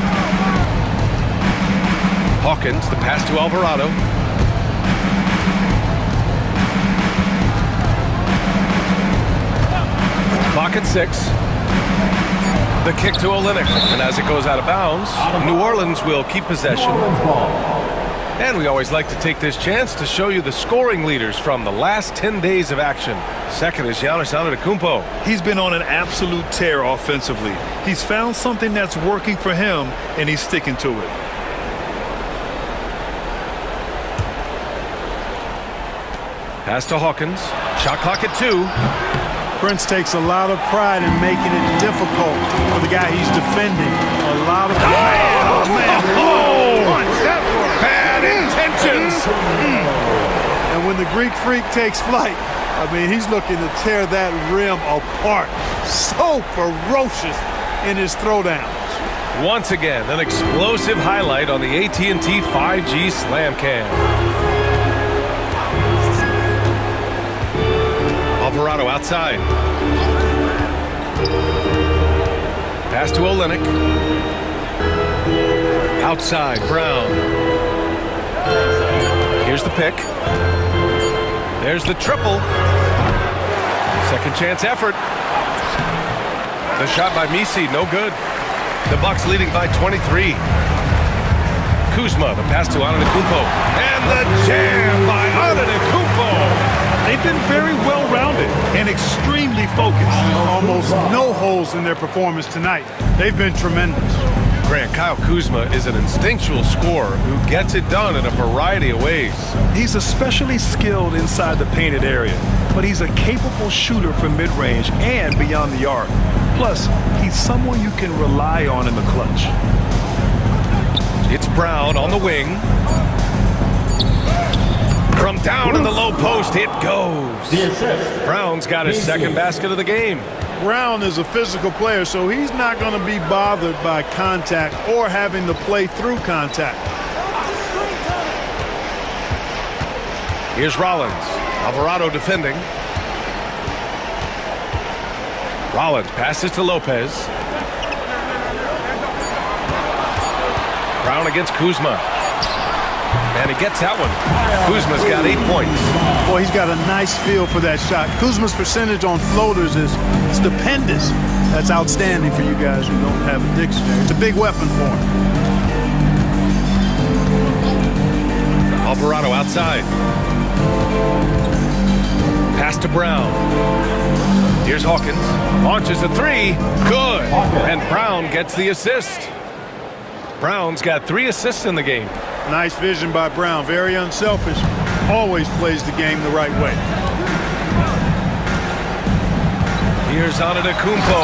Hawkins, the pass to Alvarado. Clock at 6. The kick to Olynyk, and as it goes out of bounds, New Orleans will keep possession. And we always like to take this chance to show you the scoring leaders from the last 10 days of action. Second is Giannis Antetokounmpo. He's been on an absolute tear offensively. He's found something that's working for him, and he's sticking to it. Pass to Hawkins. Shot clock at 2. Prince takes a lot of pride in making it difficult for the guy he's defending. A lot of bad intentions. And when the Greek Freak takes flight, I mean, he's looking to tear that rim apart. So ferocious in his throwdowns. Once again, an explosive highlight on the AT&T 5G Slam Cam. Alvarado outside. Pass to Olynyk. Outside, Brown. Here's the pick. There's the triple. Second chance effort. The shot by Misi, no good. The Bucks leading by 23. Kuzma, the pass to Antetokounmpo. And the jam by Antetokounmpo. They've been very well-rounded and extremely focused. Almost no holes in their performance tonight. They've been tremendous. Grant, Kyle Kuzma is an instinctual scorer who gets it done in a variety of ways. He's especially skilled inside the painted area, but he's a capable shooter from mid-range and beyond the arc. Plus, he's someone you can rely on in the clutch. It's Brown on the wing. From down in the low post, it goes. Brown's got his second basket of the game. Brown is a physical player, so he's not going to be bothered by contact or having to play through contact. Here's Rollins. Alvarado defending. Rollins passes to Lopez. Brown against Kuzma. And he gets that one. Kuzma's got 8 points. Boy, he's got a nice feel for that shot. Kuzma's percentage on floaters is stupendous. That's outstanding for you guys who don't have a dictionary. It's a big weapon for him. Alvarado outside. Pass to Brown. Here's Hawkins. Launches a 3. Good. And Brown gets the assist. Brown's got 3 assists in the game. Nice vision by Brown. Very unselfish. Always plays the game the right way. Here's Antetokounmpo.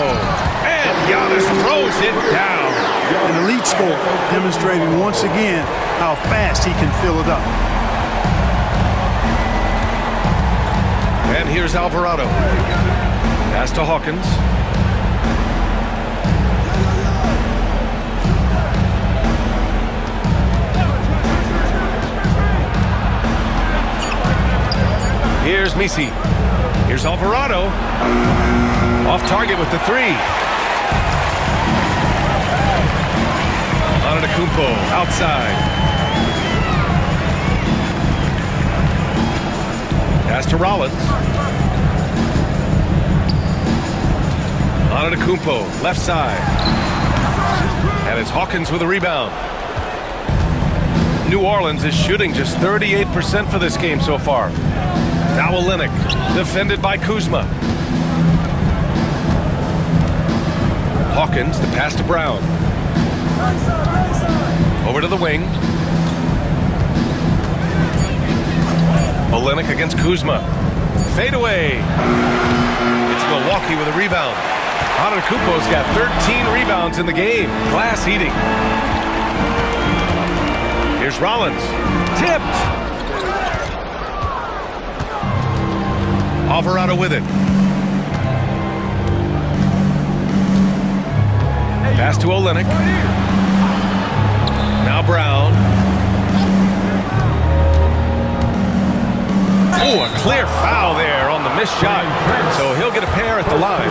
And Giannis throws it down. An elite scorer, demonstrating once again how fast he can fill it up. And here's Alvarado. Pass to Hawkins. Here's Misi. Here's Alvarado. Off target with the 3. Antetokounmpo outside. Pass to Rollins. Antetokounmpo, left side. And it's Hawkins with a rebound. New Orleans is shooting just 38% for this game so far. Now Olynyk, defended by Kuzma. Hawkins, the pass to Brown. Over to the wing. Olynyk against Kuzma. Fade away. It's Milwaukee with a rebound. Antetokounmpo's got 13 rebounds in the game. Glass eating. Here's Rollins. Tipped. Alvarado with it. Pass to Olynyk. Now Brown. Oh, a clear foul there on the missed shot. So he'll get a pair at the line.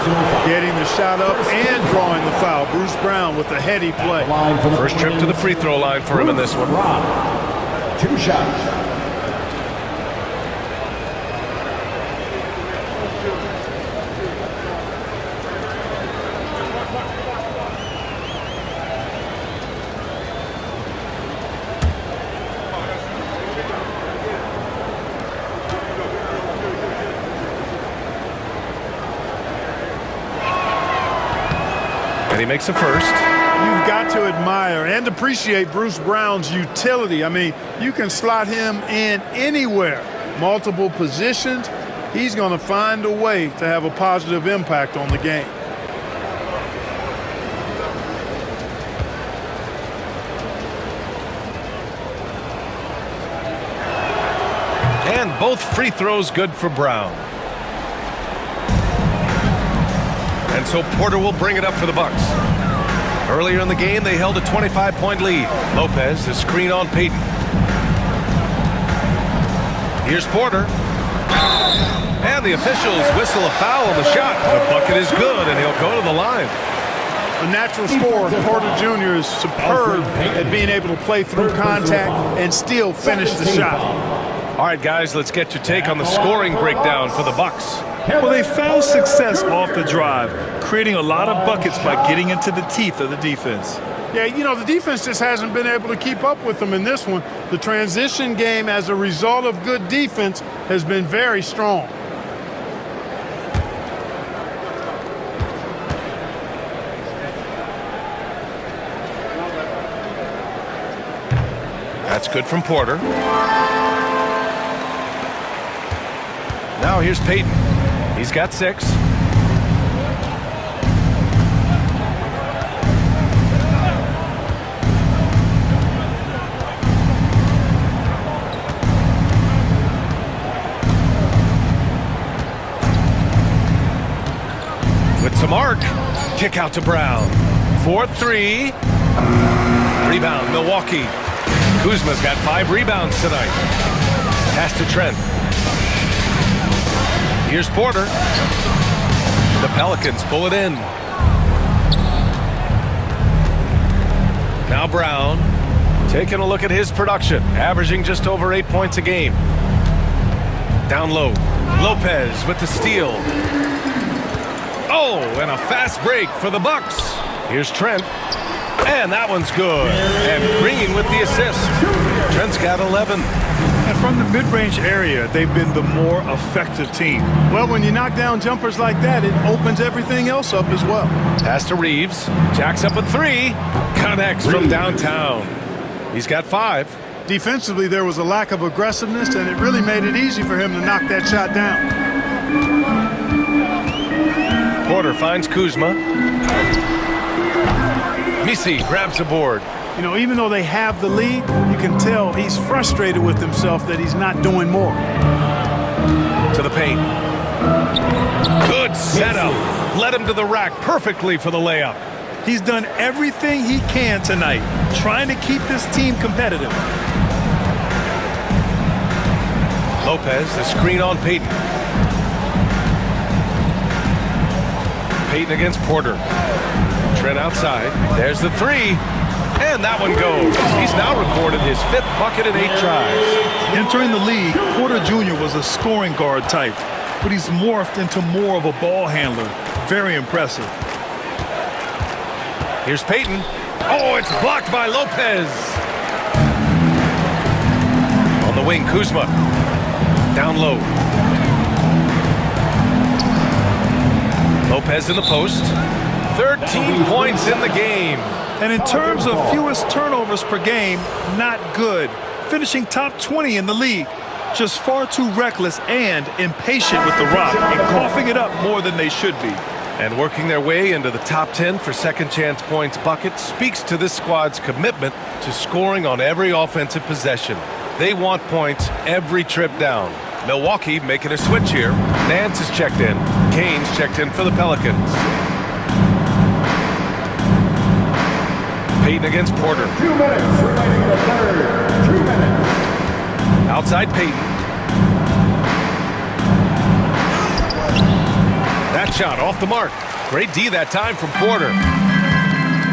Getting the shot up and drawing the foul. Bruce Brown with a heady play. First trip to the free throw line for him in this one. 2 shots. And he makes a first. You've got to admire and appreciate Bruce Brown's utility. I mean, you can slot him in anywhere, multiple positions. He's going to find a way to have a positive impact on the game. And both free throws good for Brown. And so Porter will bring it up for the Bucks. Earlier in the game, they held a 25-point lead. Lopez, the screen on Payton. Here's Porter. And the officials whistle a foul on the shot. The bucket is good, and he'll go to the line. A natural scorer, Porter Jr. is superb at being able to play through contact and still finish the shot. All right, guys, let's get your take on the scoring breakdown for the Bucks. Well, they found success off the drive, creating a lot of buckets by getting into the teeth of the defense. Yeah, you know, the defense just hasn't been able to keep up with them in this one. The transition game, as a result of good defense, has been very strong. That's good from Porter. Now here's Payton. He's got 6. With some arc. Kick out to Brown. 4-3. Rebound, Milwaukee. Kuzma's got 5 rebounds tonight. Pass to Trent. Here's Porter. The Pelicans pull it in. Now Brown. Taking a look at his production. Averaging just over 8 points a game. Down low. Lopez with the steal. Oh, and a fast break for the Bucks. Here's Trent. And that one's good. And Green with the assist. Trent's got 11. And from the mid-range area, they've been the more effective team. Well, when you knock down jumpers like that, it opens everything else up as well. Pass to Reeves. Jacks up with 3. Connects from downtown. He's got 5. Defensively, there was a lack of aggressiveness, and it really made it easy for him to knock that shot down. Porter finds Kuzma. Misi grabs the board. You know, even though they have the lead, you can tell he's frustrated with himself that he's not doing more. To the paint. Good setup. Led him to the rack perfectly for the layup. He's done everything he can tonight, trying to keep this team competitive. Lopez, the screen on Payton. Payton against Porter. Trent outside. There's the 3. And that one goes. He's now recorded his 5th bucket in 8 tries. Entering the league, Porter Jr. was a scoring guard type, but he's morphed into more of a ball handler. Very impressive. Here's Payton. Oh, it's blocked by Lopez. On the wing, Kuzma. Down low. Lopez in the post. 13 points in the game. And in terms of fewest turnovers per game, not good. Finishing top 20 in the league. Just far too reckless and impatient with the rock and coughing it up more than they should be. And working their way into the top 10 for second chance points bucket speaks to this squad's commitment to scoring on every offensive possession. They want points every trip down. Milwaukee making a switch here. Nance is checked in. Kane's checked in for the Pelicans. Payton against Porter. 2 minutes remaining in the third. 2 minutes. Outside Payton. That shot off the mark. Great D that time from Porter.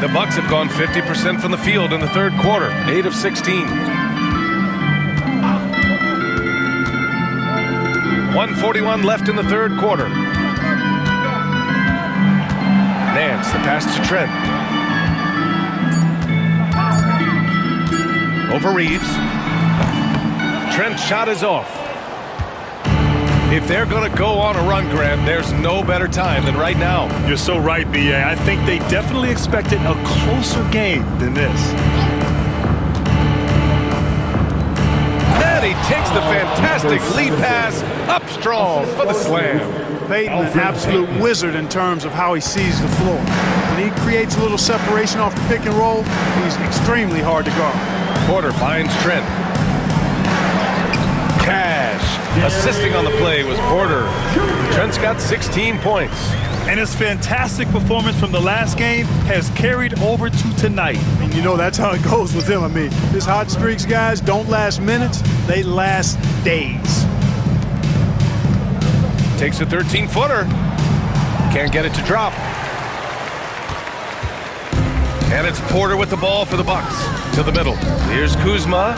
The Bucks have gone 50% from the field in the third quarter. 8 of 16. 1:41 left in the third quarter. Nance, the pass to Trent. Over Reeves. Trent's shot is off. If they're going to go on a run, Grant, there's no better time than right now. You're so right, B.A. I think they definitely expected a closer game than this. Then he takes the fantastic lead pass up strong for the slam. Payton, an absolute wizard in terms of how he sees the floor. When he creates a little separation off the pick and roll, he's extremely hard to guard. Porter finds Trent. Cash. Assisting on the play was Porter. Trent's got 16 points. And his fantastic performance from the last game has carried over to tonight. And you know that's how it goes with him. I mean, his hot streaks, guys, don't last minutes. They last days. Takes a 13-footer. Can't get it to drop. And it's Porter with the ball for the Bucks. To the middle. Here's Kuzma.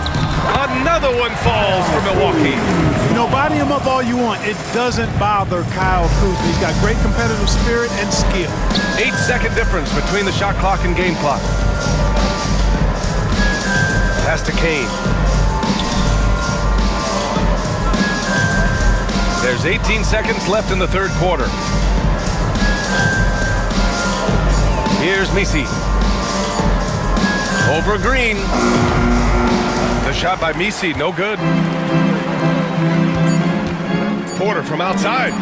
Another one falls for Milwaukee. You know, body him up all you want. It doesn't bother Kyle Kuzma. He's got great competitive spirit and skill. 8-second difference between the shot clock and game clock. Pass to Kane. There's 18 seconds left in the third quarter. Here's Misi. Over Green. The shot by Misi, no good. Porter from outside.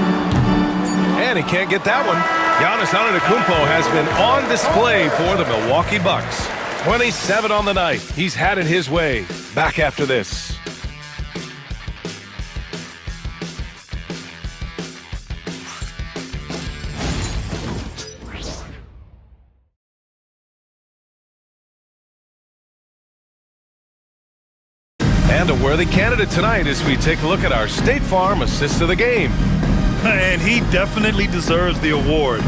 And he can't get that one. Giannis Antetokounmpo has been on display for the Milwaukee Bucks. 27 on the night. He's had it his way. Back after this. And a worthy candidate tonight as we take a look at our State Farm assist of the game. And he definitely deserves the award.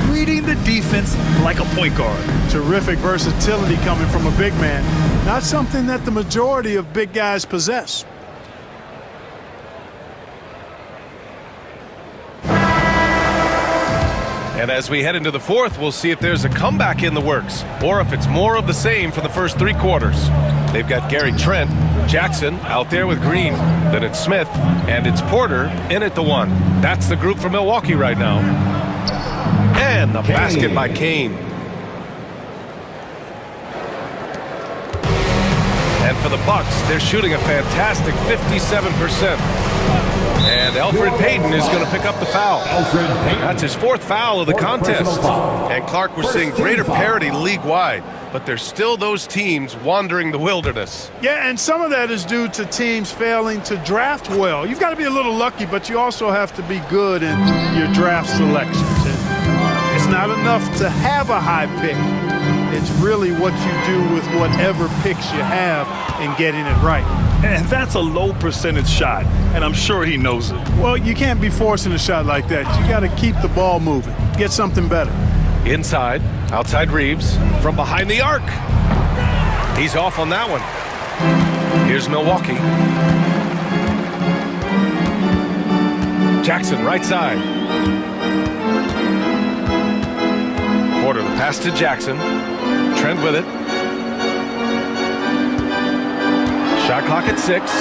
Reading the defense like a point guard. Terrific versatility coming from a big man. Not something that the majority of big guys possess. And as we head into the fourth, we'll see if there's a comeback in the works or if it's more of the same for the first 3 quarters. They've got Gary Trent, Jackson out there with Green. Then it's Smith, and it's Porter in at the 1. That's the group for Milwaukee right now. And the basket by Kane. And for the Bucks, they're shooting a fantastic 57%. And Elfrid Payton is going to pick up the foul. That's his 4th foul of the contest. And Clark, we're seeing greater parity league-wide, but there's still those teams wandering the wilderness. Yeah, and some of that is due to teams failing to draft well. You've got to be a little lucky, but you also have to be good in your draft selections. And it's not enough to have a high pick. It's really what you do with whatever picks you have and getting it right. And that's a low percentage shot, and I'm sure he knows it. Well, you can't be forcing a shot like that. You got to keep the ball moving. Get something better. Inside, outside Reeves, from behind the arc. He's off on that one. Here's Milwaukee. Jackson, right side. Porter, the pass to Jackson. Trent with it. Shot clock at 6.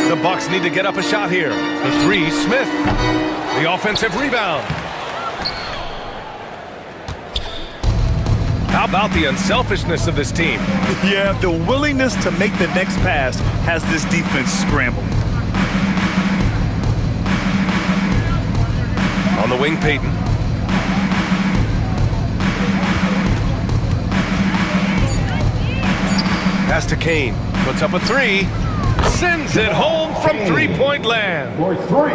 The Bucks need to get up a shot here. The 3, Smith. The offensive rebound. How about the unselfishness of this team? Yeah, the willingness to make the next pass has this defense scrambled. On the wing, Payton. Pass to Kane. Puts up a 3. Sends it home from three-point land.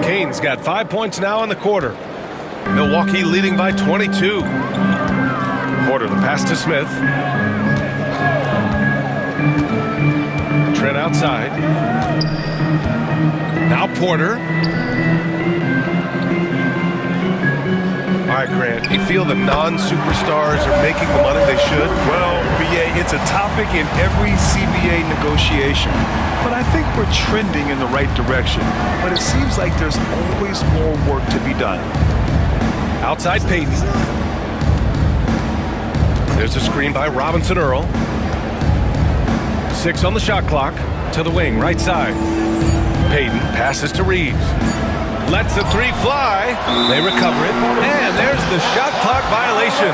Kane's got 5 points now in the quarter. Milwaukee leading by 22. Porter, the pass to Smith. Trent outside. Now Porter. All right, Grant, you feel the non-superstars are making the money they should? Well, BA, it's a topic in every CBA negotiation. But I think we're trending in the right direction. But it seems like there's always more work to be done. Outside Payton. There's a screen by Robinson Earl. 6 on the shot clock. To the wing, right side. Payton passes to Reeves. Lets the 3 fly. They recover it. And there's the shot clock violation.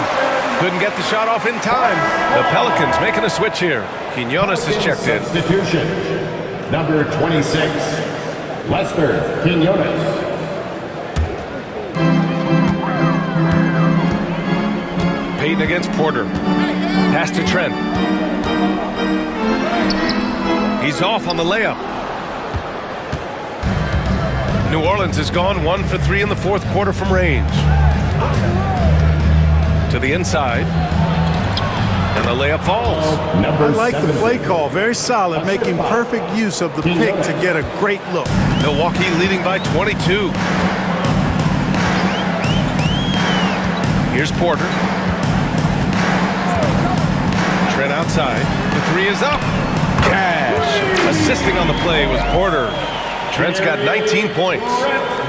Couldn't get the shot off in time. The Pelicans making a switch here. Quinones is checked in. Substitution. Number 26, Lester Quinones. Payton against Porter. Pass to Trent. He's off on the layup. New Orleans has gone 1 for 3 in the fourth quarter from range. To the inside. And the layup falls. I like the play call. Very solid, making perfect use of the pick to get a great look. Milwaukee leading by 22. Here's Porter. Trent outside. The 3 is up. Cash. Assisting on the play was Porter. Trent's got 19 points.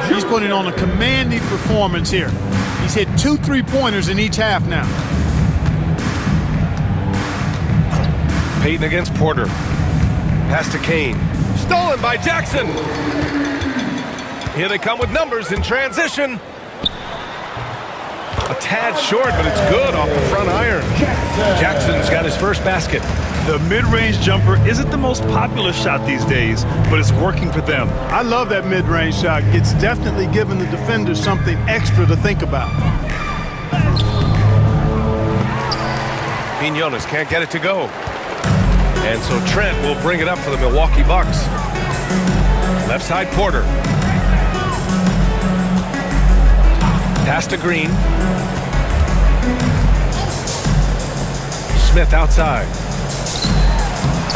He's putting on a commanding performance here. He's hit 2 3-pointers in each half now. Payton against Porter. Pass to Kane. Stolen by Jackson. Here they come with numbers in transition. A tad short, but it's good off the front iron. Jackson's got his first basket. The mid-range jumper isn't the most popular shot these days, but it's working for them. I love that mid-range shot. It's definitely giving the defenders something extra to think about. Quinones can't get it to go. And so Trent will bring it up for the Milwaukee Bucks. Left side Porter. Pass to Green. Smith outside.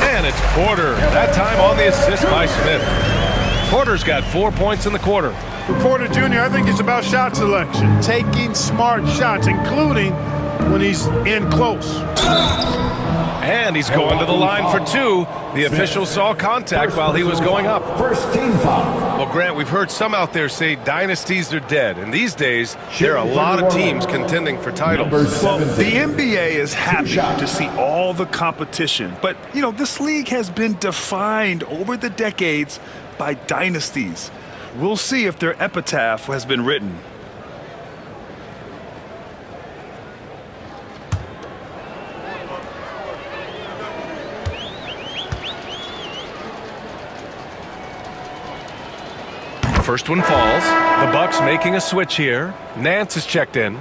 And it's Porter. That time on the assist by Smith. Porter's got 4 points in the quarter. For Porter Jr., I think it's about shot selection. Taking smart shots, including when he's in close. And he's going to the line for 2. The official saw contact while he was going up. First team foul. Well, Grant, we've heard some out there say dynasties are dead. And these days, there are a lot of teams contending for titles. Well, the NBA is happy to see all the competition. But, you know, this league has been defined over the decades by dynasties. We'll see if their epitaph has been written. First one falls. The Bucks making a switch here. Nance is checked in.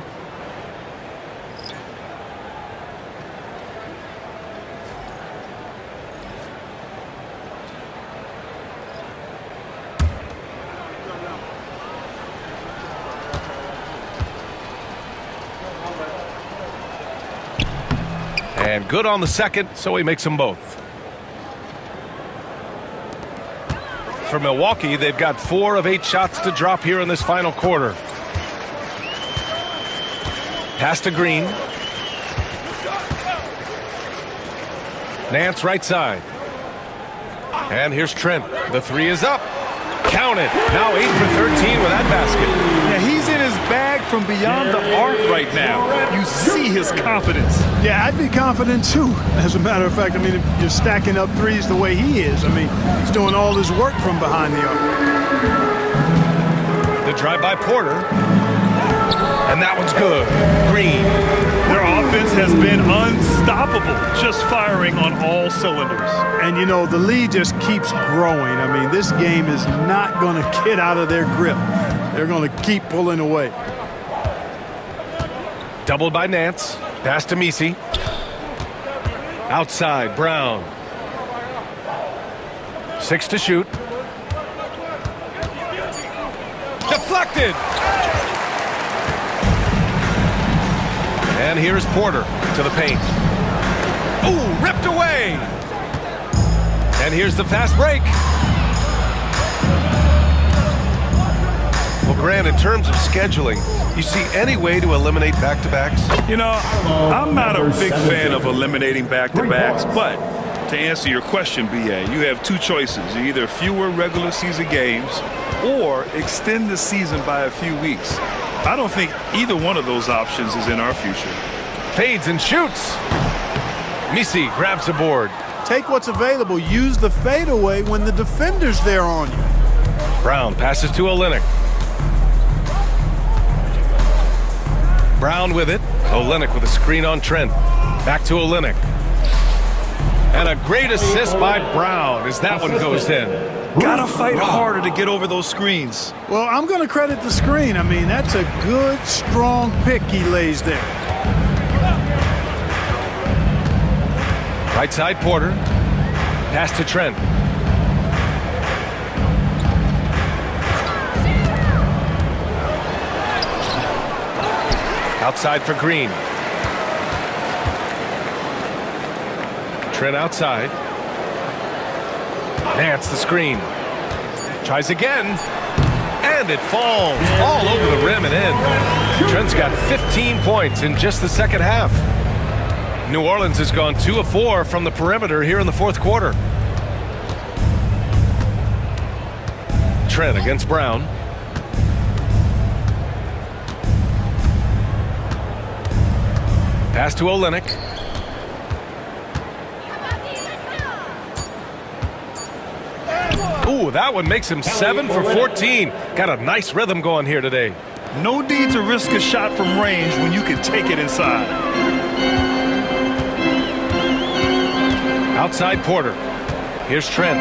And good on the second, so he makes them both. For Milwaukee, they've got 4 of 8 shots to drop here in this final quarter. Pass to Green. Nance right side. And here's Trent. The three is up. Count it. Now 8 for 13 with that basket. Yeah, he's in his bag from beyond the arc right now. You see his confidence. Yeah, I'd be confident too. As a matter of fact, I mean, if you're stacking up threes the way he is, I mean, he's doing all his work from behind the arc. The drive by Porter. And that one's good. Green. Their offense has been unstoppable, just firing on all cylinders. And, you know, the lead just keeps growing. I mean, this game is not going to get out of their grip. They're going to keep pulling away. Doubled by Nance. Pass to Misi. Outside, Brown. 6 to shoot. Deflected. And here's Porter to the paint. Ooh, ripped away. And here's the fast break. Well, Grant, in terms of scheduling, you see any way to eliminate back-to-backs? You know, I'm not a big fan of eliminating back-to-backs, but to answer your question, BA, you have two choices. Either fewer regular season games or extend the season by a few weeks. I don't think either one of those options is in our future. Fades and shoots. Misi grabs the board. Take what's available. Use the fadeaway when the defender's there on you. Brown passes to Olynyk. Brown with it. Olynyk with a screen on Trent. Back to Olynyk. And a great assist by Brown as that one goes in. Gotta fight harder to get over those screens. Well, I'm going to credit the screen. I mean, that's a good, strong pick he lays there. Right side, Porter. Pass to Trent. Outside for Green. Trent outside. Nance the screen. Tries again. And it falls all over the rim and in. Trent's got 15 points in just the second half. New Orleans has gone 2 of 4 from the perimeter here in the fourth quarter. Trent against Brown. Pass to Olynyk. Ooh, that one makes him 7 for 14. Got a nice rhythm going here today. No need to risk a shot from range when you can take it inside. Outside Porter. Here's Trent.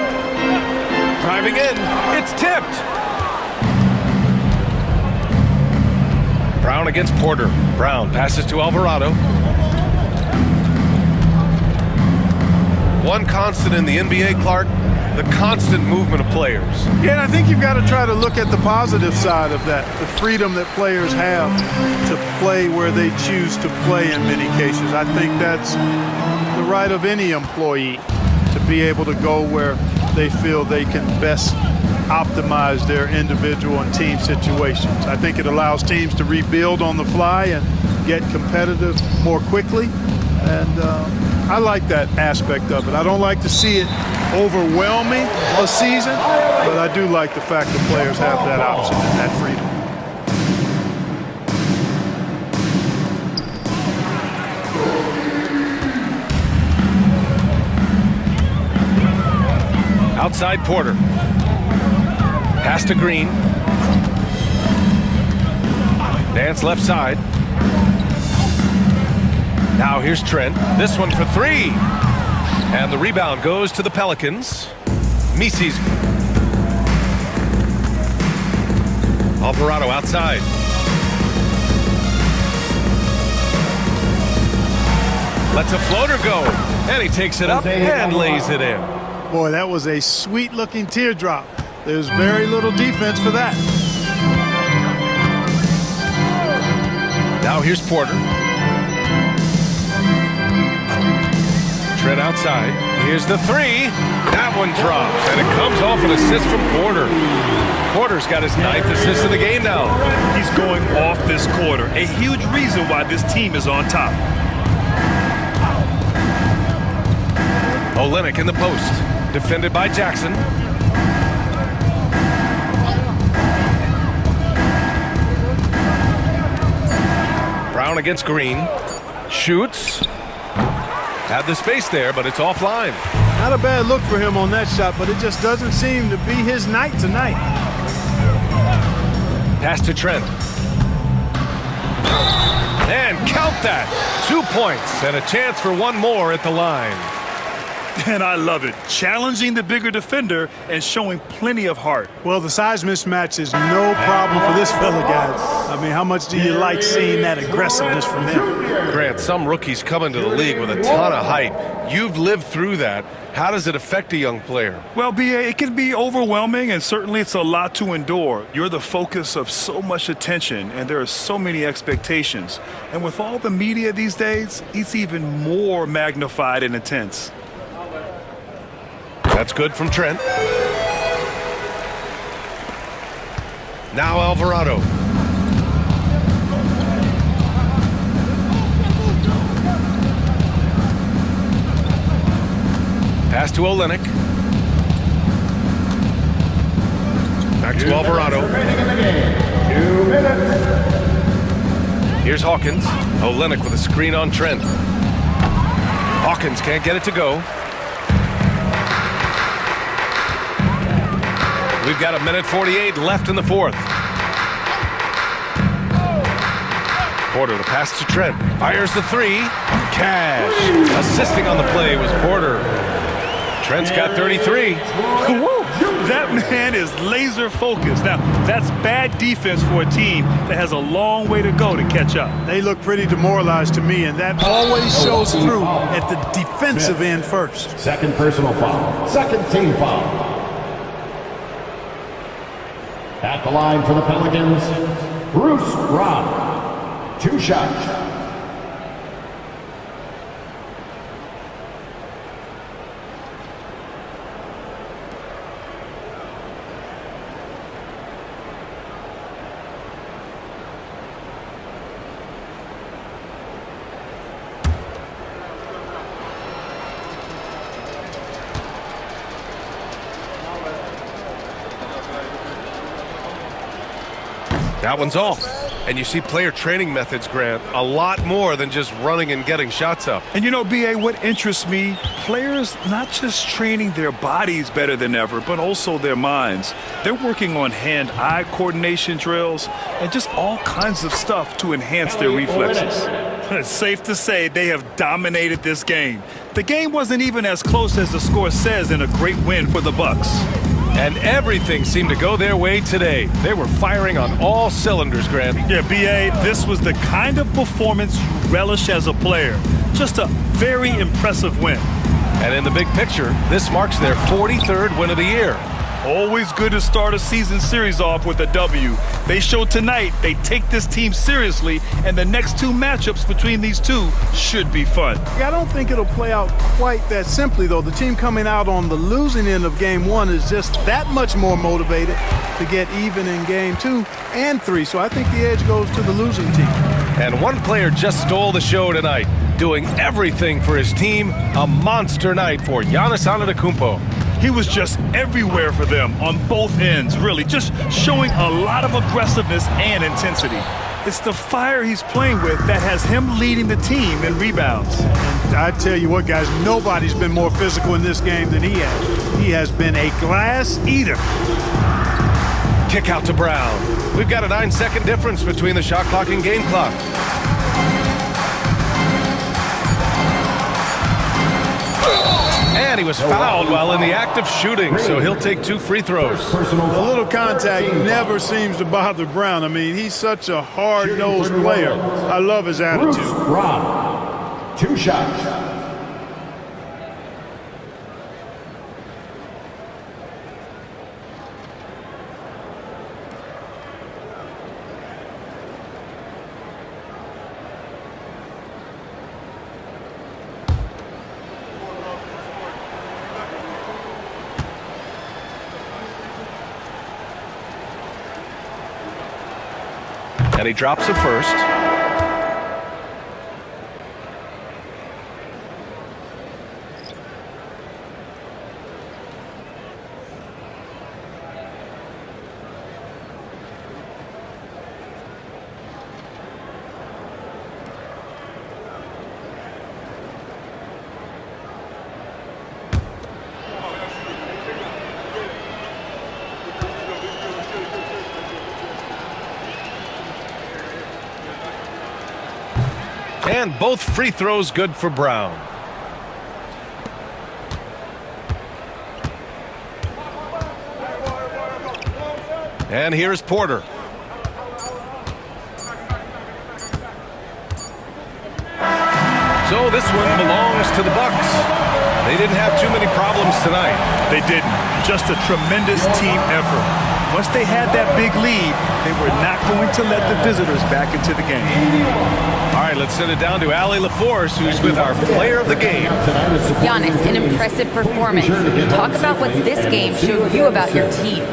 Driving in. It's tipped. Brown against Porter. Brown passes to Alvarado. One constant in the NBA, Clark, the constant movement of players. Yeah, and I think you've got to try to look at the positive side of that, the freedom that players have to play where they choose to play in many cases. I think that's the right of any employee to be able to go where they feel they can best optimize their individual and team situations. I think it allows teams to rebuild on the fly and get competitive more quickly. And I like that aspect of it. I don't like to see it overwhelming a season, but I do like the fact that players have that option and that freedom. Outside Porter. Pass to Green. Nance left side. Now here's Trent. This one for 3. And the rebound goes to the Pelicans. Misi's. Alvarado outside. Lets a floater go. And he takes it up and lays it in. Boy, that was a sweet-looking teardrop. There's very little defense for that. Now here's Porter. Trent outside. Here's the 3. That one drops, and it comes off an assist from Porter. Porter's got his 9th assist of the game now. He's going off this quarter. A huge reason why this team is on top. Olynyk in the post. Defended by Jackson. Brown against Green. Shoots. Had the space there, but it's offline. Not a bad look for him on that shot, but it just doesn't seem to be his night tonight. Pass to Trent. And count that. 2 points and a chance for one more at the line. And I love it. Challenging the bigger defender and showing plenty of heart. Well, the size mismatch is no problem for this fella, guys. I mean, how much do you like seeing that aggressiveness from him? Grant, some rookies come into the league with a ton of height. You've lived through that. How does it affect a young player? Well, B.A., it can be overwhelming, and certainly it's a lot to endure. You're the focus of so much attention, and there are so many expectations. And with all the media these days, it's even more magnified and intense. That's good from Trent. Now Alvarado. Pass to Olynyk. Back to Alvarado. 2 minutes. Here's Hawkins. Olynyk with a screen on Trent. Hawkins can't get it to go. We've got 1:48 left in the fourth. Porter the pass to Trent. Fires the three. Cash. Assisting on the play was Porter. Trent's got 33. Woo! That man is laser focused. Now, that's bad defense for a team that has a long way to go to catch up. They look pretty demoralized to me, and that always shows through at the defensive end first. Second personal foul. Second team foul. At the line for the Pelicans, Bruce Brown. 2 shots. That one's off. And you see player training methods, Grant, a lot more than just running and getting shots up. And you know, B.A., what interests me, players not just training their bodies better than ever, but also their minds. They're working on hand-eye coordination drills and just all kinds of stuff to enhance their reflexes. It's safe to say they have dominated this game. The game wasn't even as close as the score says in a great win for the Bucks. And everything seemed to go their way today. They were firing on all cylinders, Grant. Yeah, B.A., this was the kind of performance you relish as a player. Just a very impressive win. And in the big picture, this marks their 43rd win of the year. Always good to start a season series off with a W. They showed tonight they take this team seriously, and the next 2 matchups between these two should be fun. I don't think it'll play out quite that simply, though. The team coming out on the losing end of Game 1 is just that much more motivated to get even in Game 2 and 3. So I think the edge goes to the losing team. And one player just stole the show tonight, doing everything for his team. A monster night for Giannis Antetokounmpo. He was just everywhere for them on both ends, really, just showing a lot of aggressiveness and intensity. It's the fire he's playing with that has him leading the team in rebounds. And I tell you what, guys, nobody's been more physical in this game than he has. He has been a glass eater. Kick out to Brown. We've got a 9-second difference between the shot clock and game clock. And he was fouled while in the act of shooting, so he'll take 2 free throws. A little contact never seems to bother Brown. I mean, he's such a hard-nosed player. I love his attitude. Brown. 2 shots. And he drops it first. And both free throws good for Brown. And here's Porter. So this one belongs to the Bucks. They didn't have too many problems tonight. They didn't. Just a tremendous team effort. Once they had that big lead, they were not going to let the visitors back into the game. All right, let's send it down to Allie LaForce, who's with our player of the game. Giannis, an impressive performance. Talk about what this game showed you about your team.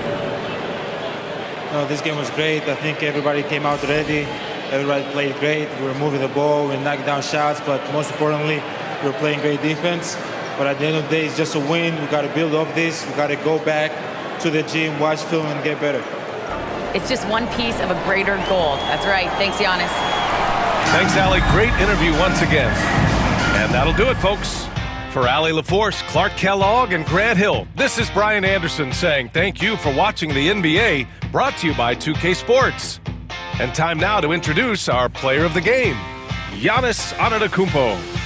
This game was great. I think everybody came out ready. Everybody played great. We were moving the ball. We knocked down shots, but most importantly, we were playing great defense. But at the end of the day, it's just a win. We got to build off this. We got to go back to the gym, watch film, and get better. It's just one piece of a greater goal. That's right. Thanks, Giannis. Thanks, Allie. Great interview once again. And that'll do it, folks. For Allie LaForce, Clark Kellogg, and Grant Hill, this is Brian Anderson saying thank you for watching the NBA, brought to you by 2K Sports. And time now to introduce our player of the game, Giannis Antetokounmpo.